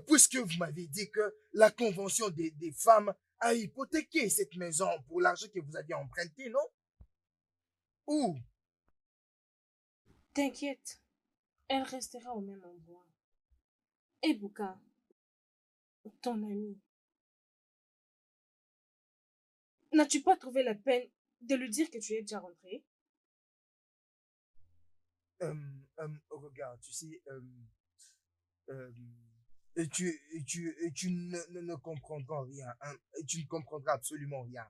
Puisque vous m'avez dit que la convention des femmes a hypothéqué cette maison pour l'argent que vous aviez emprunté, non? Où? T'inquiète, elle restera au même endroit. Et Bouka, ton ami, n'as-tu pas trouvé la peine de lui dire que tu es déjà rentré? Regarde, tu sais, tu ne comprendras rien, hein, tu ne comprendras absolument rien.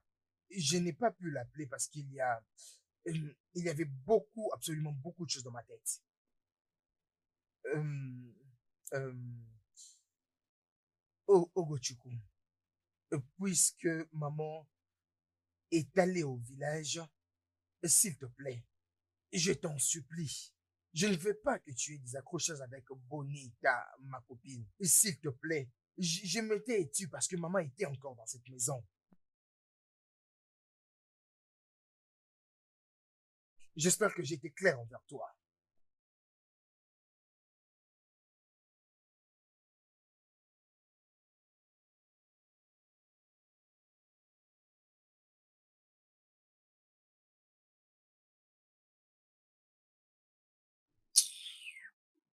Je n'ai pas pu l'appeler parce il y avait beaucoup, absolument beaucoup de choses dans ma tête. Euh, Ogochukwu, puisque maman est allée au village, s'il te plaît, je t'en supplie. Je ne veux pas que tu aies des accrochages avec Bonita, ma copine. S'il te plaît, je m'étais tue parce que maman était encore dans cette maison. J'espère que j'ai été clair envers toi.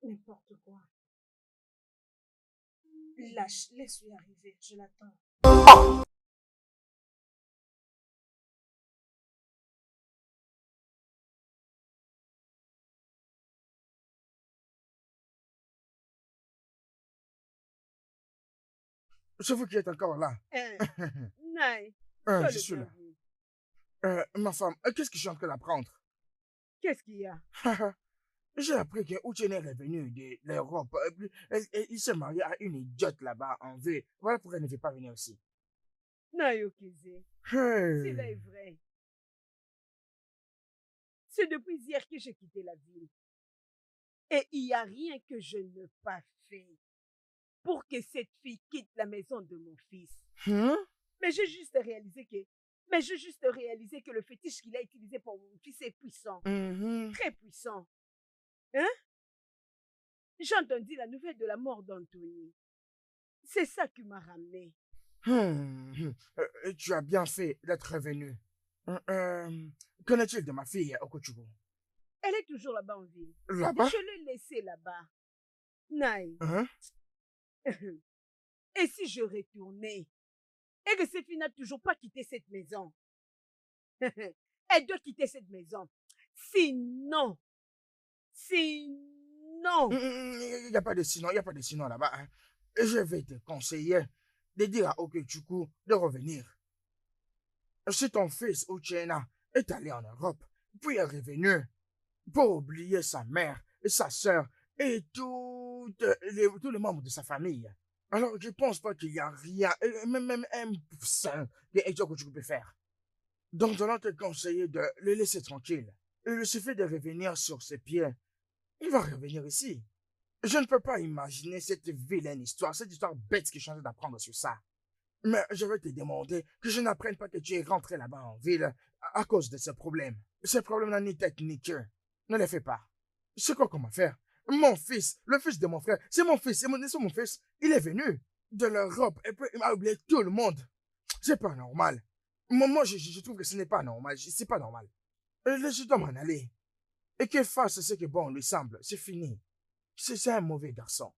N'importe quoi. Lâche, laisse-lui arriver, je l'attends. Je veux qu'il est encore là. Naï, Je sois le suis là. bienvenu. Ma femme, qu'est-ce que je suis en train d'apprendre? Qu'est-ce qu'il y a? J'ai appris que Uchene est revenu de l'Europe. Et puis, il s'est marié à une idiote là-bas en V. Voilà pourquoi elle ne veut pas venir aussi. Naï Kize, Hey. cela est vrai. C'est depuis hier que j'ai quitté la ville. Et il n'y a rien que je n'ai pas fait pour que cette fille quitte la maison de mon fils. Mais j'ai juste réalisé que le fétiche qu'il a utilisé pour mon fils est puissant. Très puissant. Hein? J'ai entendu la nouvelle de la mort d'Anthony. C'est ça qui m'a ramené. Tu as bien fait d'être revenu. Qu'en est-il de ma fille, Okochukwu? Elle est toujours là-bas en ville. Là-bas? Je l'ai laissée là-bas. Naï. Hein? Et si je retournais et que cette fille n'a toujours pas quitté cette maison? Elle doit quitter cette maison. Sinon, Il n'y a pas de sinon, il n'y a pas de sinon là-bas. Hein. Je vais te conseiller de dire à Okechukwu de revenir. Si ton fils Uchenna est allé en Europe, puis est revenu pour oublier sa mère, et sa sœur et tous les membres de sa famille, alors je pense pas qu'il y a rien, même un poussin que Okechukwu peut faire. Donc, je dois te conseiller de le laisser tranquille. Il suffit de revenir sur ses pieds. Il va revenir ici. Je ne peux pas imaginer cette vilaine histoire, cette histoire bête que je suis en train d'apprendre sur ça. Mais je vais te demander que je n'apprenne pas que tu es rentré là-bas en ville à cause de ce problème. Ce problème n'a ni tête ni queue. Ne le fais pas. C'est quoi qu'on va faire? Mon fils, le fils de mon frère, c'est mon fils, c'est mon fils. Il est venu de l'Europe et puis il m'a oublié tout le monde. C'est pas normal. Moi, je trouve que ce n'est pas normal. C'est pas normal. Je dois m'en aller. Et qu'il fasse ce que bon lui semble. C'est fini. C'est un mauvais garçon.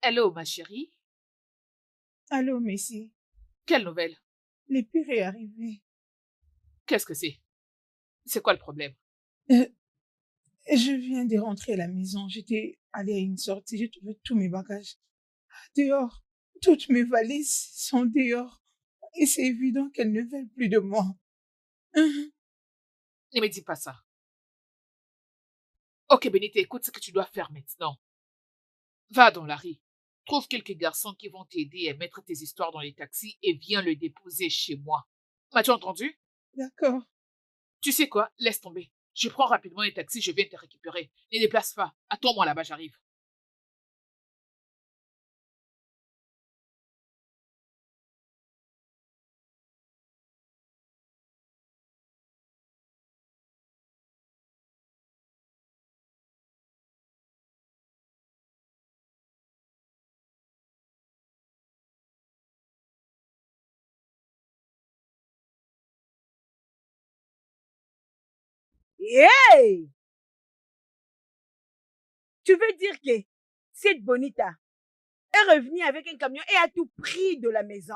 Hello, ma chérie. Allô, Messi. Quelle nouvelle? Le pire est arrivé. Qu'est-ce que c'est? C'est quoi le problème? Euh, je viens de rentrer à la maison. J'étais allée à une sortie. J'ai trouvé tous mes bagages dehors. Toutes mes valises sont dehors. Et c'est évident qu'elles ne veulent plus de moi. Ne me dis pas ça. Ok, Benita, écoute ce que tu dois faire maintenant. Va dans la rue. Trouve quelques garçons qui vont t'aider à mettre tes histoires dans les taxis et viens le déposer chez moi. M'as-tu entendu? D'accord. Tu sais quoi? Laisse tomber. Je prends rapidement un taxi, je viens te récupérer. Ne déplace pas. Attends-moi là-bas, j'arrive. Hey! Tu veux dire que cette bonita est revenue avec un camion et a tout pris de la maison?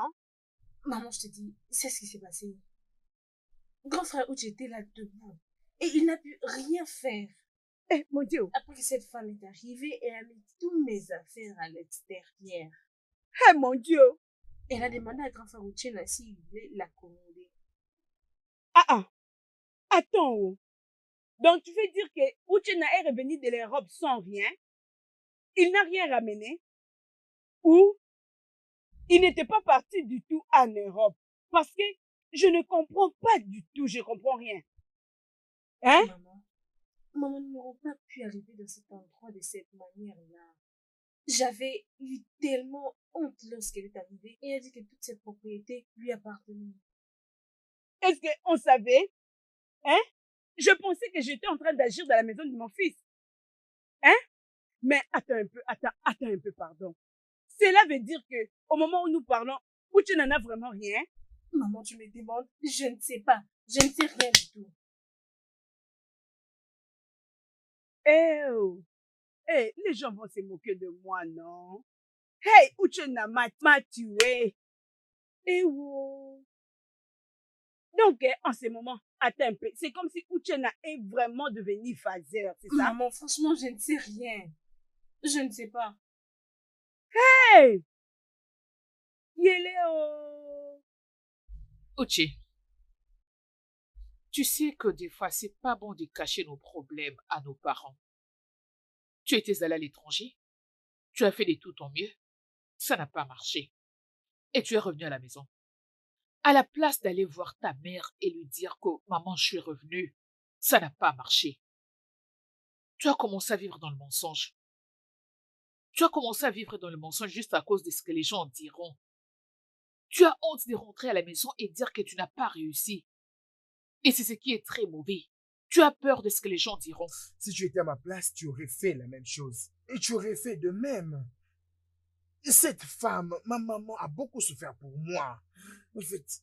Maman, je te dis, c'est ce qui s'est passé. Grand frère Ouch était là debout. Et il n'a pu rien faire. Eh, mon Dieu! Après que cette femme est arrivée, elle a mis toutes mes affaires à l'extérieur. Eh, mon Dieu! Elle a demandé à grand frère Ouchena s'il voulait l'accommoder. Ah ah! Attends! Oh. Donc, tu veux dire que Uchena est revenu de l'Europe sans rien? Il n'a rien ramené? Ou il n'était pas parti du tout en Europe? Parce que je ne comprends pas du tout, je comprends rien. Hein? Maman n'aurait pas pu arriver dans cet endroit de cette manière-là. J'avais eu tellement honte lorsqu'elle est arrivée et elle a dit que toute cette propriété lui appartenait. Est-ce qu'on savait? Hein? Je pensais que j'étais en train d'agir dans la maison de mon fils. Hein? Mais attends un peu, pardon. Cela veut dire que, au moment où nous parlons, où tu n'en as vraiment rien? Maman, tu me demandes? Je ne sais pas. Je ne sais rien du tout. Eh oh! Eh, les gens vont se moquer de moi, non? Hey, Uchena m'a tué. Eh oh! Donc, en ce moment, attends un peu. C'est comme si Uchena est vraiment devenu phaser, c'est ça? Maman, franchement, je ne sais rien. Je ne sais pas. Hey! Yéléo! Uche, tu sais que des fois, c'est pas bon de cacher nos problèmes à nos parents. Tu étais allé à l'étranger, tu as fait de tout ton mieux, ça n'a pas marché. Et tu es revenu à la maison. À la place d'aller voir ta mère et lui dire que maman, je suis revenue, ça n'a pas marché. Tu as commencé à vivre dans le mensonge. Tu as commencé à vivre dans le mensonge juste à cause de ce que les gens diront. Tu as honte de rentrer à la maison et dire que tu n'as pas réussi. Et c'est ce qui est très mauvais. Tu as peur de ce que les gens diront. Si tu étais à ma place, tu aurais fait la même chose. Et tu aurais fait de même. Cette femme, ma maman, a beaucoup souffert pour moi. En fait,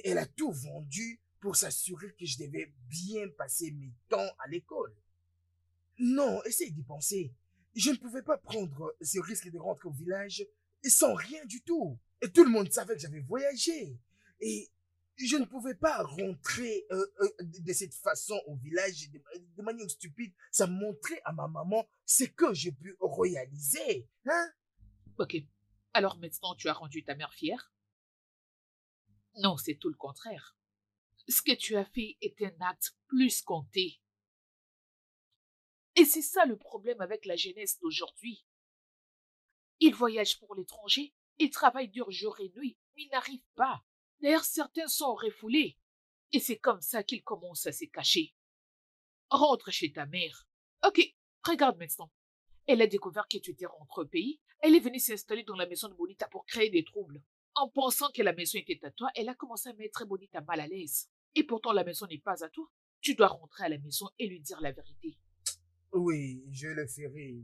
elle a tout vendu pour s'assurer que je devais bien passer mes temps à l'école. Non, essaye d'y penser. Je ne pouvais pas prendre ce risque de rentrer au village sans rien du tout. Et tout le monde savait que j'avais voyagé. Et je ne pouvais pas rentrer de cette façon au village de manière stupide. Ça montrait à ma maman ce que j'ai pu réaliser. Hein? Ok. Alors maintenant, tu as rendu ta mère fière? Non, c'est tout le contraire. Ce que tu as fait est un acte plus compté. Et c'est ça le problème avec la jeunesse d'aujourd'hui. Ils voyagent pour l'étranger, ils travaillent dur jour et nuit, mais ils n'arrivent pas. D'ailleurs, certains sont refoulés. Et c'est comme ça qu'ils commencent à se cacher. Rentre chez ta mère. Ok, regarde maintenant. Elle a découvert que tu étais rentré au pays. Elle est venue s'installer dans la maison de Bonita pour créer des troubles. En pensant que la maison était à toi, elle a commencé à mettre Bonita mal à l'aise. Et pourtant, la maison n'est pas à toi. Tu dois rentrer à la maison et lui dire la vérité. Oui, je le ferai.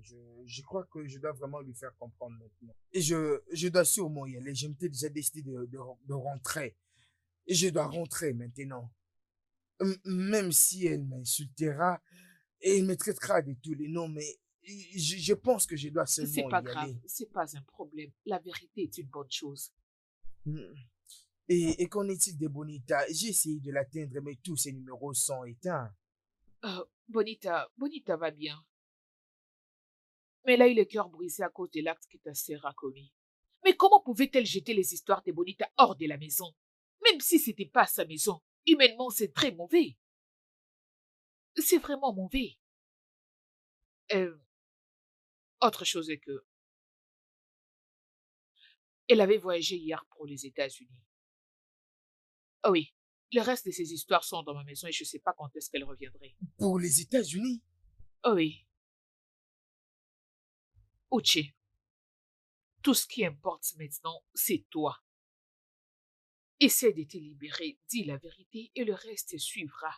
Je crois que je dois vraiment lui faire comprendre maintenant. Et je dois sûrement y aller. Je m'étais déjà décidé de rentrer. Et je dois rentrer maintenant. Même si elle m'insultera et elle me traitera de tous les noms, mais je pense que je dois C'est seulement pas y grave, aller. c'est pas un problème. La vérité est une bonne chose. Mm. Et qu'en est-il de Bonita? J'ai essayé de l'atteindre, mais tous ses numéros sont éteints. Bonita va bien. Mais elle a eu le cœur brisé à cause de l'acte que ta sœur a commis. Mais comment pouvait-elle jeter les histoires de Bonita hors de la maison? Même si c'était pas sa maison. Humainement, c'est très mauvais. C'est vraiment mauvais. Euh, Autre chose est que elle avait voyagé hier pour les États-Unis. Ah oui, le reste de ces histoires sont dans ma maison et je sais pas quand est-ce qu'elle reviendrait. Pour les États-Unis? Ah oui, Uche, tout ce qui importe maintenant, c'est toi. Essaie de te libérer, dis la vérité et le reste suivra.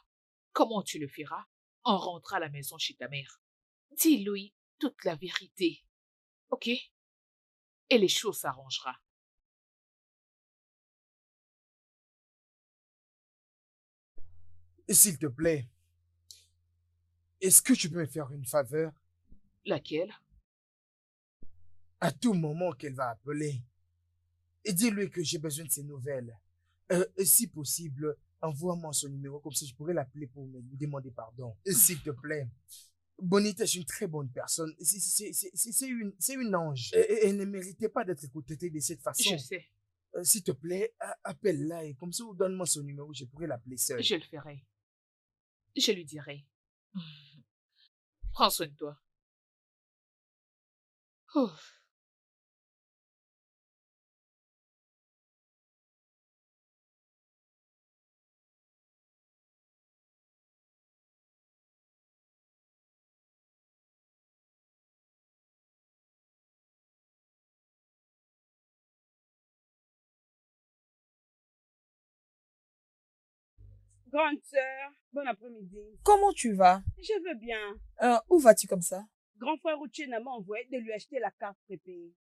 Comment tu le feras? En rentrant à la maison chez ta mère. Dis-lui toute la vérité, ok? Et les choses s'arrangeront. S'il te plaît, est-ce que tu peux me faire une faveur? Laquelle? À tout moment qu'elle va appeler, et dis-lui que j'ai besoin de ses nouvelles. Si possible, envoie-moi son numéro, comme ça je pourrais l'appeler pour lui demander pardon. S'il te plaît. Bonita est une très bonne personne. C'est une ange. Elle ne méritait pas d'être écoutée de cette façon. Je sais, S'il te plaît, appelle-la et comme ça, donne-moi son numéro, je pourrais l'appeler seul. je le ferai. Je lui dirai. Prends soin de toi. Ouf. Grande sœur, bon après-midi. Comment tu vas? Je veux bien. Où vas-tu comme ça? Grand frère Uchena m'a envoyé de lui acheter la carte prépayée.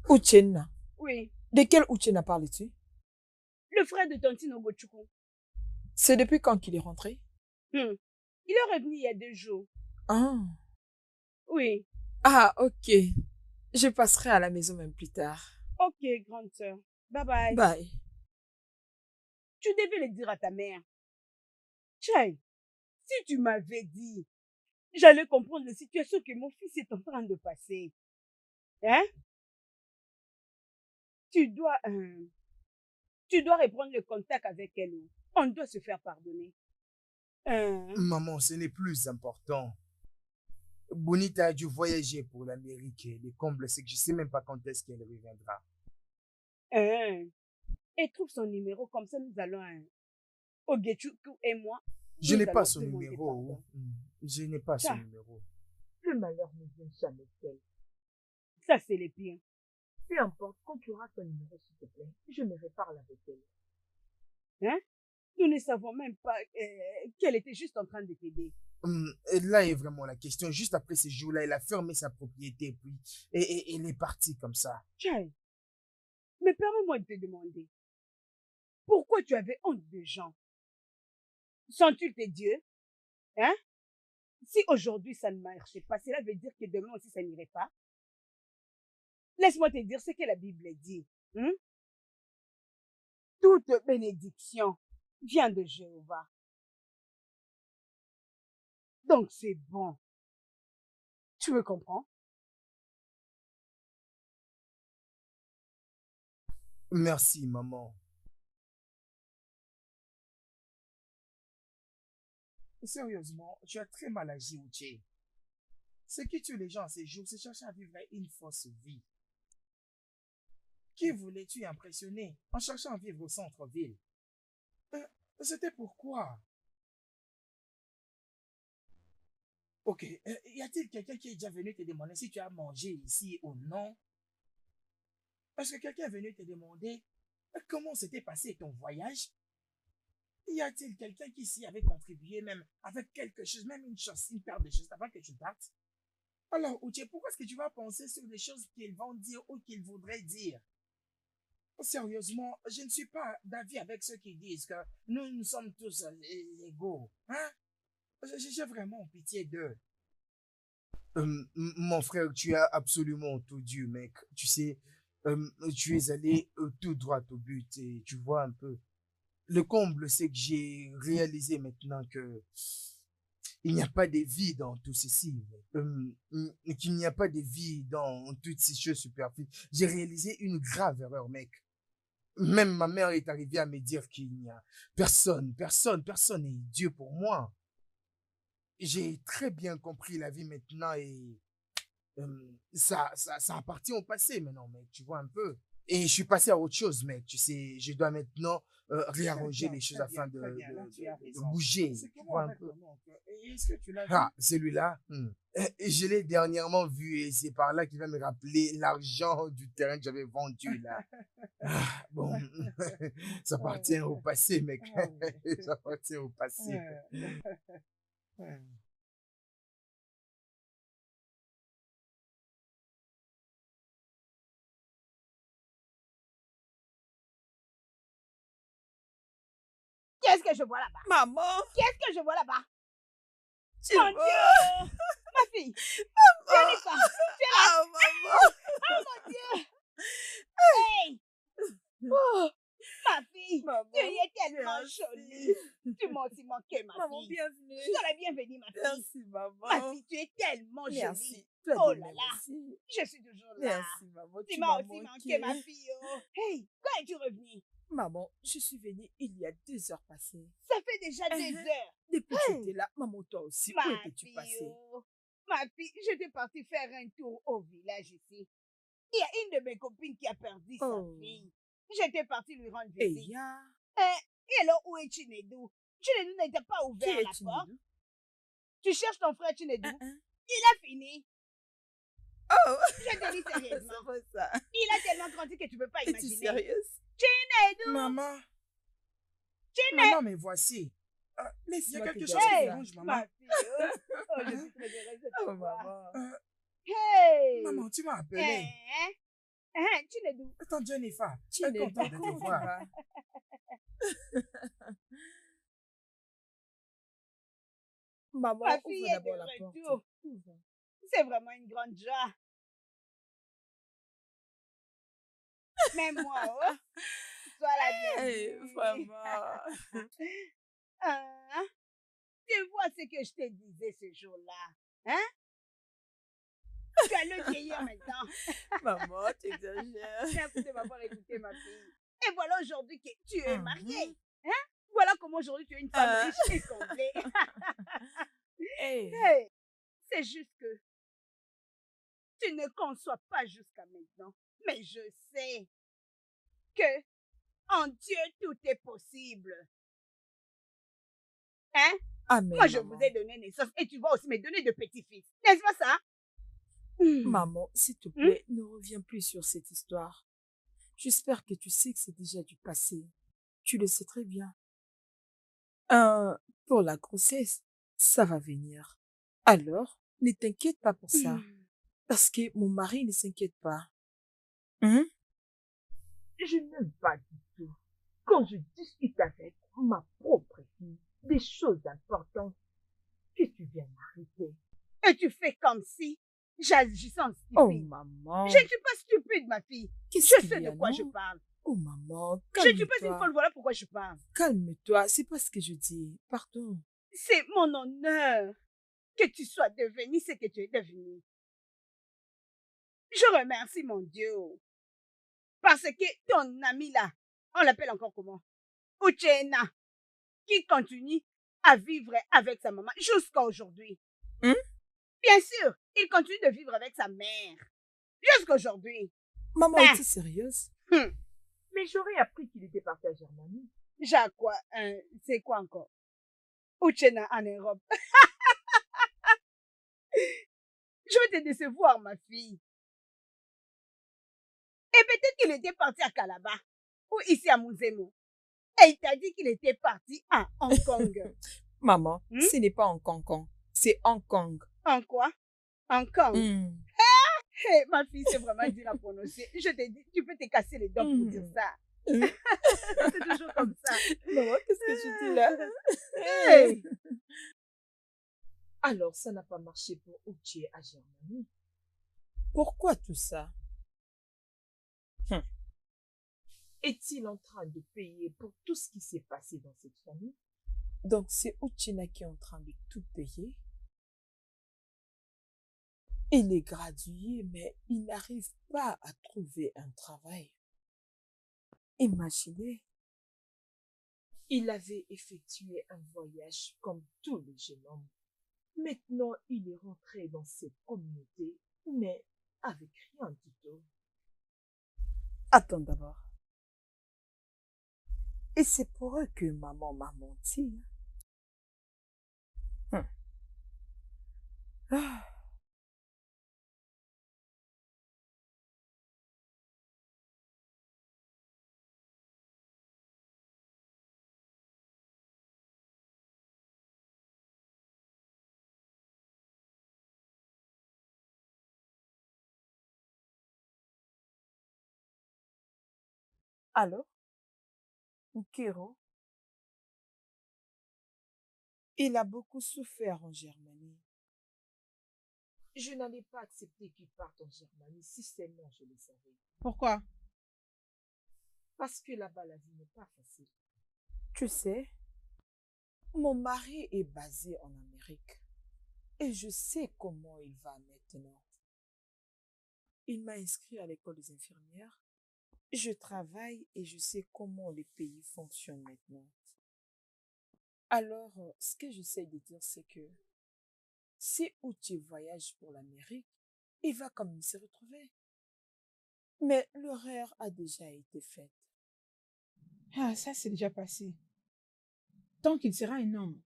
Uchenna. Oui, De quel Uchenna parles-tu? le frère de Tontine Ogochukwu. C'est depuis quand qu'il est rentré? Il est revenu il y a 2 jours. Ah. Oui, Ah, ok. Je passerai à la maison même plus tard. ok, grande sœur. Bye bye. Bye. Tu devais le dire à ta mère. Chai, si tu m'avais dit, j'allais comprendre la situation que mon fils est en train de passer. Hein? Tu dois reprendre le contact avec elle. On doit se faire pardonner. Maman, ce n'est plus important. Bonita a dû voyager pour l'Amérique. Le comble, c'est que je ne sais même pas quand est-ce qu'elle reviendra. Et trouve son numéro, comme ça nous allons, Ogechuku et moi. Je nous n'ai pas allons son demander numéro. pardon. Je n'ai pas son Ça. numéro. malheur ne vient jamais seul. Ça, c'est le pire. Peu importe, quand tu auras ton numéro, s'il te plaît, je me reparle avec elle. Hein? Nous ne savons même pas qu'elle était juste en train de t'aider. Et là est vraiment la question. Juste après ces jours-là, elle a fermé sa propriété, puis et elle est partie comme ça. Chai, mais permets-moi de te demander, pourquoi tu avais honte des gens? Sont-ils tes dieux? Hein? Si aujourd'hui ça ne marchait pas, cela veut dire que demain aussi ça n'irait pas. Laisse-moi te dire ce que la Bible dit. Toute bénédiction vient de Jéhovah. Donc c'est bon. Tu me comprends? Merci, maman. Sérieusement, tu as très mal agi, Uche. Ce qui tue les gens ces jours, c'est chercher à vivre une fausse vie. Qui voulais-tu impressionner en cherchant à vivre au centre-ville? C'était pourquoi? Ok, y a-t-il quelqu'un qui est déjà venu te demander si tu as mangé ici ou non? Est-ce que quelqu'un est venu te demander comment s'était passé ton voyage? Y a-t-il quelqu'un qui s'y avait contribué même avec quelque chose, même une chose, une paire de choses avant que tu partes? Alors, Uche, pourquoi est-ce que tu vas penser sur les choses qu'ils vont dire ou qu'ils voudraient dire? Sérieusement, je ne suis pas d'avis avec ceux qui disent que nous sommes tous égaux. Hein? J'ai vraiment pitié d'eux. Mon frère, tu as absolument tout dit, mec. Tu sais, tu es allé tout droit au but et tu vois un peu. Le comble, c'est que j'ai réalisé maintenant que il n'y a pas de vie dans tout ceci. Qu'il n'y a pas de vie dans toutes ces choses superflues. J'ai réalisé une grave erreur, mec. Même ma mère est arrivée à me dire qu'il n'y a personne n'est Dieu pour moi. J'ai très bien compris la vie maintenant et ça appartient au passé maintenant, mec, tu vois un peu. Et je suis passé à autre chose, mec, tu sais, je dois maintenant réarranger les choses afin de bouger, tu vois un peu. Est-ce que tu l'as vu? Ah, celui-là, je l'ai dernièrement vu et c'est par là qu'il va me rappeler l'argent du terrain que j'avais vendu, là. Ah, bon, ça appartient au passé, mec. Ça appartient au passé. Qu'est-ce que je vois là-bas? Maman, Qu'est-ce que je vois là-bas? tu Mon vois? Dieu! Ma fille! Jennifer! Tu es là? Ah, maman! Oh mon Dieu! Hey! Oh, ma fille! Maman, Tu es tellement merci. jolie! Tu m'as aussi manqué, ma Maman, fille! bienvenue. Sois la bienvenue, ma fille! Merci, Ma maman. fille, tu es tellement jolie! Merci. Toi, Oh de là même là! aussi. Je suis toujours là! Merci, maman. Tu Tu m'as m'as aussi manqué, ma manqué. fille! Oh. Hey! Quand es-tu revenue? Maman, je suis venue il y a 2 heures passées. Ça fait déjà 2 heures! Depuis que Hey! j'étais là, maman, toi aussi, où Ma étais-tu fille, passée? oh. Ma fille, j'étais partie faire un tour au village ici. Il y a une de mes copines qui a perdu sa Oh. fille. J'étais partie lui rendre Et visite. ya, Et alors, où est Chinedou? Chinedou n'était pas qui ouvert est la porte. Chinedou? Tu cherches ton frère Chinedou? Hein? Il a fini. Oh, Je te dis sérieusement. c'est vrai ça. Il a tellement grandi que tu peux pas Es-tu imaginer. sérieuse? Chinedou! Maman, Chiné! maman, me voici. Il y a Laisse-moi quelque te chose dire qui Hey! dérange, maman. Ma fille, oh, oh, je suis très heureuse de te Oh, voir. maman. Hey! Maman, tu m'as appelé. Chinedou. Attends, Jennifer, je suis Chinedou, contente de te comment tu voir. vas? Maman, Ma ouvre fille est d'abord de la porte. retour. Ouvre. C'est vraiment une grande joie. Mais moi, oh, sois la Hey, bienvenue. vraiment. Hein? Tu vois ce que je te disais ce jour-là? Hein? Tu as le vieillir maintenant. Maman, tu exagères. Merci de m'avoir écouté, ma fille. Et voilà aujourd'hui que tu es Mhm. mariée. Hein? Voilà comment aujourd'hui tu es une femme riche et comblée. Hey. Hey, c'est juste que tu ne conçois pas jusqu'à maintenant. Mais je sais que en Dieu tout est possible. Hein? Amen, Moi, je maman. vous ai donné naissance et tu vas aussi me donner de petits-fils. N'est-ce pas ça? Maman, s'il te plaît, ne reviens plus sur cette histoire. J'espère que tu sais que c'est déjà du passé. Tu le sais très bien. Pour la grossesse, ça va venir. Alors, ne t'inquiète pas pour ça. Parce que mon mari ne s'inquiète pas. Hein? Je n'aime pas du tout quand je discute avec ma propre fille des choses importantes que tu viens m'arrêter. Et tu fais comme si j'agissais stupide. Oh, maman. Je ne suis pas stupide, ma fille. Qu'est-ce Je qu'il sais y de a, quoi non? je parle. Oh, maman, Je ne suis pas une calme-toi. folle, voilà pourquoi je parle. Calme-toi, c'est pas ce que je dis. Pardon. C'est mon honneur que tu sois devenu ce que tu es devenu. Je remercie mon Dieu. Parce que ton ami là, on l'appelle encore comment? Uchenna, qui continue à vivre avec sa maman jusqu'à aujourd'hui. Hein? Bien sûr, il continue de vivre avec sa mère jusqu'à aujourd'hui. Maman, Ben. es-tu sérieuse? Mais j'aurais appris qu'il était parti à Germanie. Jacques, quoi? C'est quoi encore? Uchenna en Europe. Je vais te décevoir, ma fille. Et peut-être qu'il était parti à Calabar ou ici à Mouzemo. Et il t'a dit qu'il était parti à Hong Kong. Maman, ce n'est pas Hong Kong, c'est Hong Kong. En quoi? Hong Kong? Hey, ma fille, c'est vraiment dur à prononcer. Je te dis, tu peux te casser les dents pour dire ça. C'est toujours comme ça. Maman, qu'est-ce que je dis là? Hey. Alors, ça n'a pas marché pour Uche à Germanie. Pourquoi tout ça? Est-il en train de payer pour tout ce qui s'est passé dans cette famille? Donc, c'est Uchenna qui est en train de tout payer? Il est gradué, mais il n'arrive pas à trouver un travail. Imaginez, il avait effectué un voyage comme tous les jeunes hommes. Maintenant, il est rentré dans cette communauté, mais avec rien du tout. Attends d'abord. Et c'est pour eux que maman m'a menti. Ah. Allô? Nkiro? Il a beaucoup souffert en Germanie. Je n'allais pas accepter qu'il parte en Germanie si seulement je le savais. Pourquoi? Parce que là-bas, la vie n'est pas facile. Tu sais, mon mari est basé en Amérique et je sais comment il va maintenant. Il m'a inscrit à l'école des infirmières. Je travaille et je sais comment les pays fonctionnent maintenant. Alors, ce que j'essaie de dire, c'est que si Uche voyage pour l'Amérique, il va quand même se retrouver. Mais l'horaire a déjà été fait. Ah, ça, c'est déjà passé. Tant qu'il sera un homme,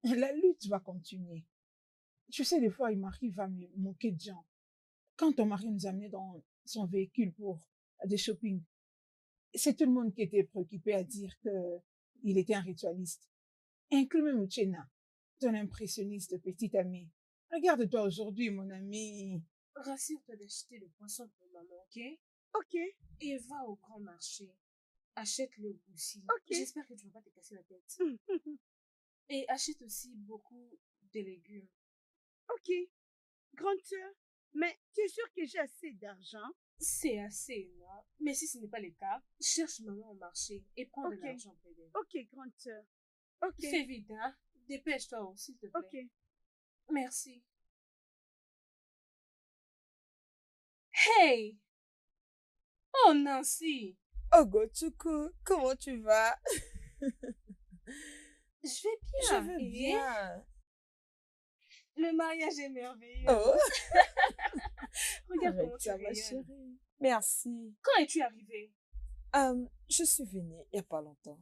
la lutte va continuer. Tu sais, des fois, il m'arrive à me moquer de gens. Quand ton mari nous amenait dans son véhicule pour des shopping, c'est tout le monde qui était préoccupé à dire qu'il était un ritualiste. Inclus même Uchenna, ton impressionniste petite amie. Regarde-toi aujourd'hui, mon ami. Rassure-toi d'acheter le poisson pour maman, ok? Ok. Et va au grand marché. Achète-le aussi. Ok. J'espère que tu vas pas te casser la tête. Et achète aussi beaucoup de légumes. Ok. Grande sœur, mais tu es sûre que j'ai assez d'argent? C'est assez, non? Mais si ce n'est pas le cas, cherche maman au marché et prends de Ok. l'argent auprès d'elle. Ok, grande sœur. Ok. Fais vite, hein? Dépêche-toi, s'il te plaît. Ok. Merci. Hey! Oh, Nancy! Ogochukwu, comment tu vas? Je vais bien. Je vais Et bien. le mariage est merveilleux. Oh, Regarde comment arrête tu ça, ma rayonnes. chérie. Merci. Quand es-tu arrivée? Je suis venue il n'y a pas longtemps.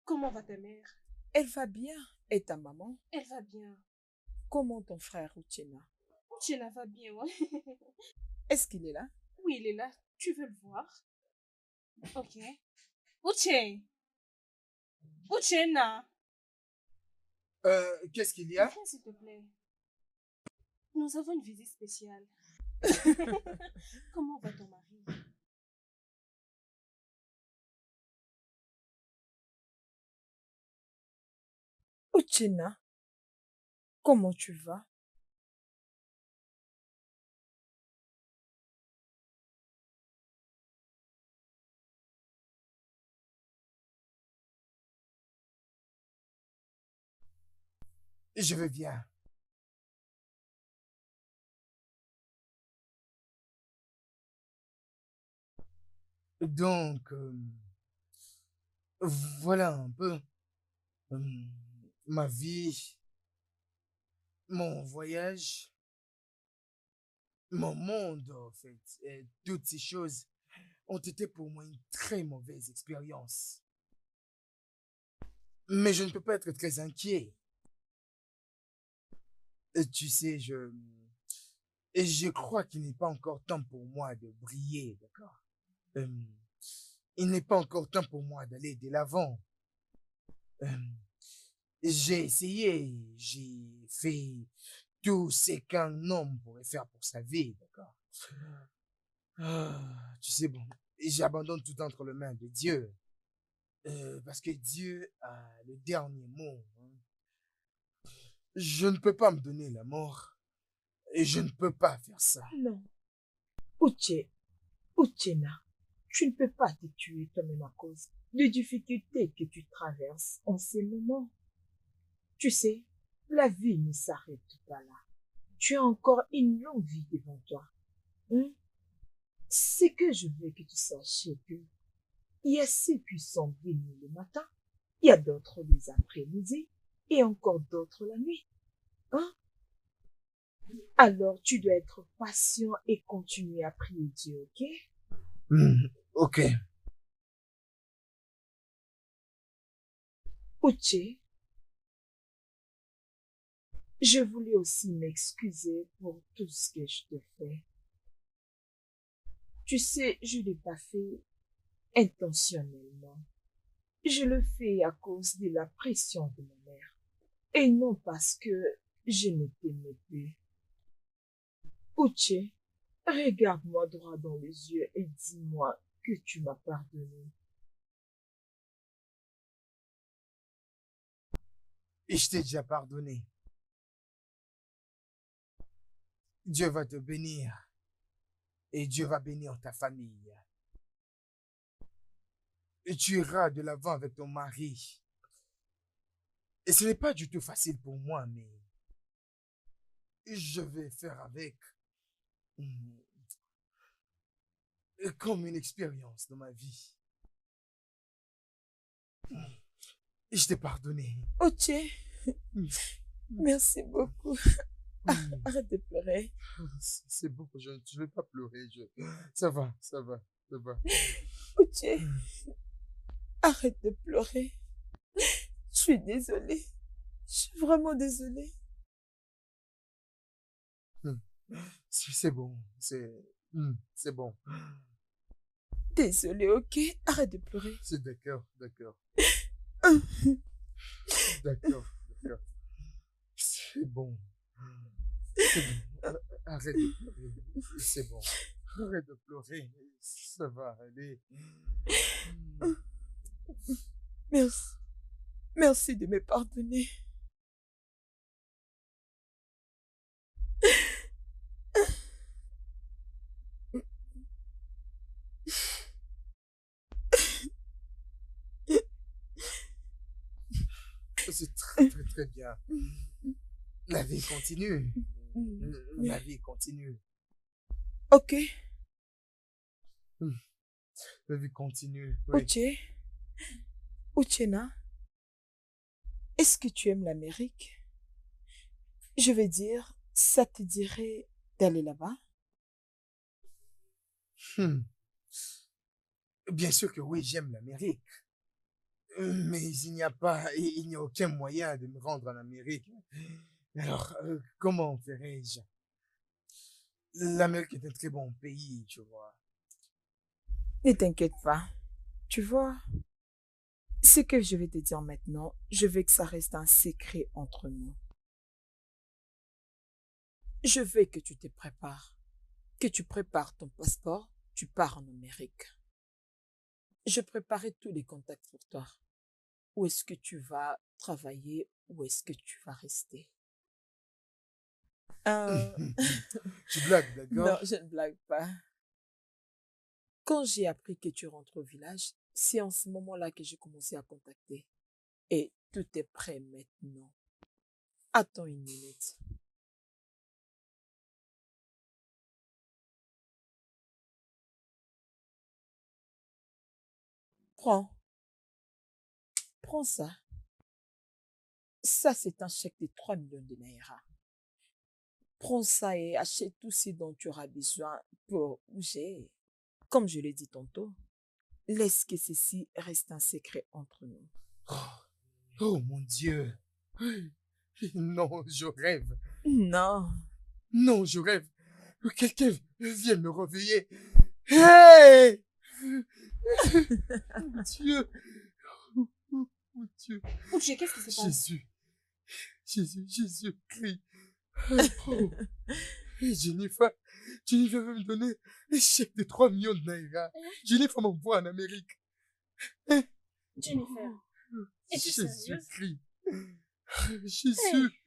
Comment va ta mère? Elle va bien. Et ta maman? Elle va bien. Comment ton frère Uchenna? Uchena va bien, ouais. Est-ce qu'il est là? Oui, il est là. Tu veux le voir? Ok. Uche! Uchena! Qu'est-ce qu'il y a? Viens, s'il te plaît. Nous avons une visite spéciale. Comment va ton mari? Uchena, comment tu vas? Je vais bien. Donc, voilà un peu euh, ma vie, mon voyage, mon monde, en fait. Et toutes ces choses ont été pour moi une très mauvaise expérience. Mais je ne peux pas être très inquiet. Tu sais, je crois qu'il n'est pas encore temps pour moi de briller, d'accord? Euh, il n'est pas encore temps pour moi d'aller de l'avant. Euh, j'ai essayé, j'ai fait tout ce qu'un homme pourrait faire pour sa vie, d'accord? Tu sais, bon, j'abandonne tout entre les mains de Dieu, parce que Dieu a le dernier mot, hein. Je ne peux pas me donner la mort, et je ne peux pas faire ça. Non. Uche, Uchena, tu ne peux pas te tuer toi-même à cause des difficultés que tu traverses en ces moments. Tu sais, la vie ne s'arrête pas là. Tu as encore une longue vie devant toi. Hein? C'est que je veux que tu saches que il y a ceux qui sont bénis le matin, il y a d'autres les après-midi et encore d'autres la nuit. Hein? Alors tu dois être patient et continuer à prier Dieu, ok? Ok. Uche, je voulais aussi m'excuser pour tout ce que je te fais. Tu sais, je ne l'ai pas fait intentionnellement. Je le fais à cause de la pression de ma mère et non parce que je ne t'aimais plus. Uche, regarde-moi droit dans les yeux et dis-moi que tu m'as pardonné. Et je t'ai déjà pardonné. Dieu va te bénir et Dieu va bénir ta famille. Et tu iras de l'avant avec ton mari. Et ce n'est pas du tout facile pour moi, mais je vais faire avec hum, comme une expérience dans ma vie. Et je t'ai pardonné. Uche, Hum, merci beaucoup. hum. Arrête de pleurer. C'est bon, je ne vais pas pleurer. Ça va, ça va, ça va. Uche, arrête de pleurer. Je suis désolée. Je suis vraiment désolée. C'est bon, c'est bon. Désolée, ok? Arrête de pleurer. C'est d'accord, d'accord, d'accord, d'accord. C'est bon. C'est bon. Arrête de pleurer. C'est bon. Arrête de pleurer. Ça va aller. Merci. Merci de me pardonner. C'est très, très, très bien. La vie continue. La vie continue. Ok, La vie continue. Oui. Uche. Uchena, est-ce que tu aimes l'Amérique? Je veux dire, ça te dirait d'aller là-bas? Hmm. Bien sûr que oui, j'aime l'Amérique. Mais il n'y a aucun moyen de me rendre en Amérique. Alors, comment ferais-je? l'Amérique est un très bon pays, tu vois. Ne t'inquiète pas. Tu vois, ce que je vais te dire maintenant, je veux que ça reste un secret entre nous. Je veux que tu te prépares, que tu prépares ton passeport, tu pars en Amérique. Je préparais tous les contacts pour toi. Où est-ce que tu vas travailler? Où est-ce que tu vas rester? Tu blagues, Non, d'accord? je ne blague pas. Quand j'ai appris que tu rentres au village, c'est en ce moment-là que j'ai commencé à contacter. Et tout est prêt maintenant. Attends une minute. Prends. Prends ça. Ça, c'est un chèque de 3 millions de naira. Prends ça et achète tout ce dont tu auras besoin pour bouger. Comme je l'ai dit tantôt, laisse que ceci reste un secret entre nous. Oh mon Dieu. Non, je rêve. Non. Non, je rêve. Que quelqu'un vienne me réveiller. Hey! Mon Dieu. Mon Dieu. Uche, qu'est-ce qui se passe? Jésus, crie. Oh. Et Jennifer veut me donner un chèque de 3 millions de naira. Jennifer m'envoie en Amérique. Jennifer, es-tu Jésus sérieuse? crie. Jésus.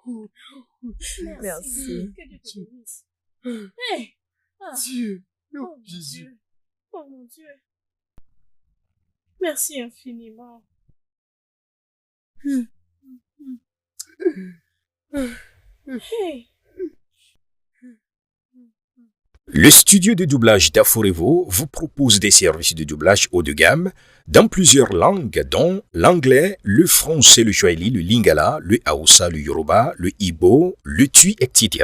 Oh, Merci. Que Dieu te bénisse. oh, Hey! Ah, Dieu. oh Oh, mon Jésus. Dieu. Oh mon Dieu. Merci infiniment. Hey! Le studio de doublage d'Aforevo vous propose des services de doublage haut de gamme dans plusieurs langues, dont l'anglais, le français, le swahili, le lingala, le hausa, le yoruba, le igbo, le tui, etc.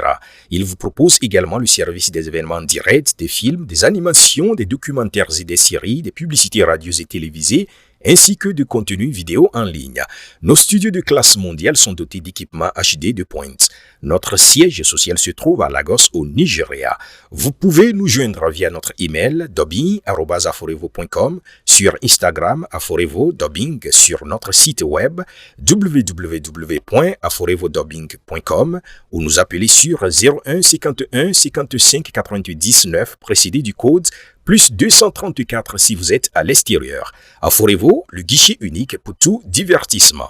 Il vous propose également le service des événements directs, des films, des animations, des documentaires et des séries, des publicités radios et télévisées, ainsi que de contenus vidéo en ligne. Nos studios de classe mondiale sont dotés d'équipements HD de pointe. Notre siège social se trouve à Lagos, au Nigeria. Vous pouvez nous joindre via notre email dubbing@aforevo.com, sur Instagram Aforevo Dubbing, sur notre site web www.aforevodubbing.com ou nous appeler sur 01 51 55 90 9 précédé du code plus 234 si vous êtes à l'extérieur. Aforevo, le guichet unique pour tout divertissement.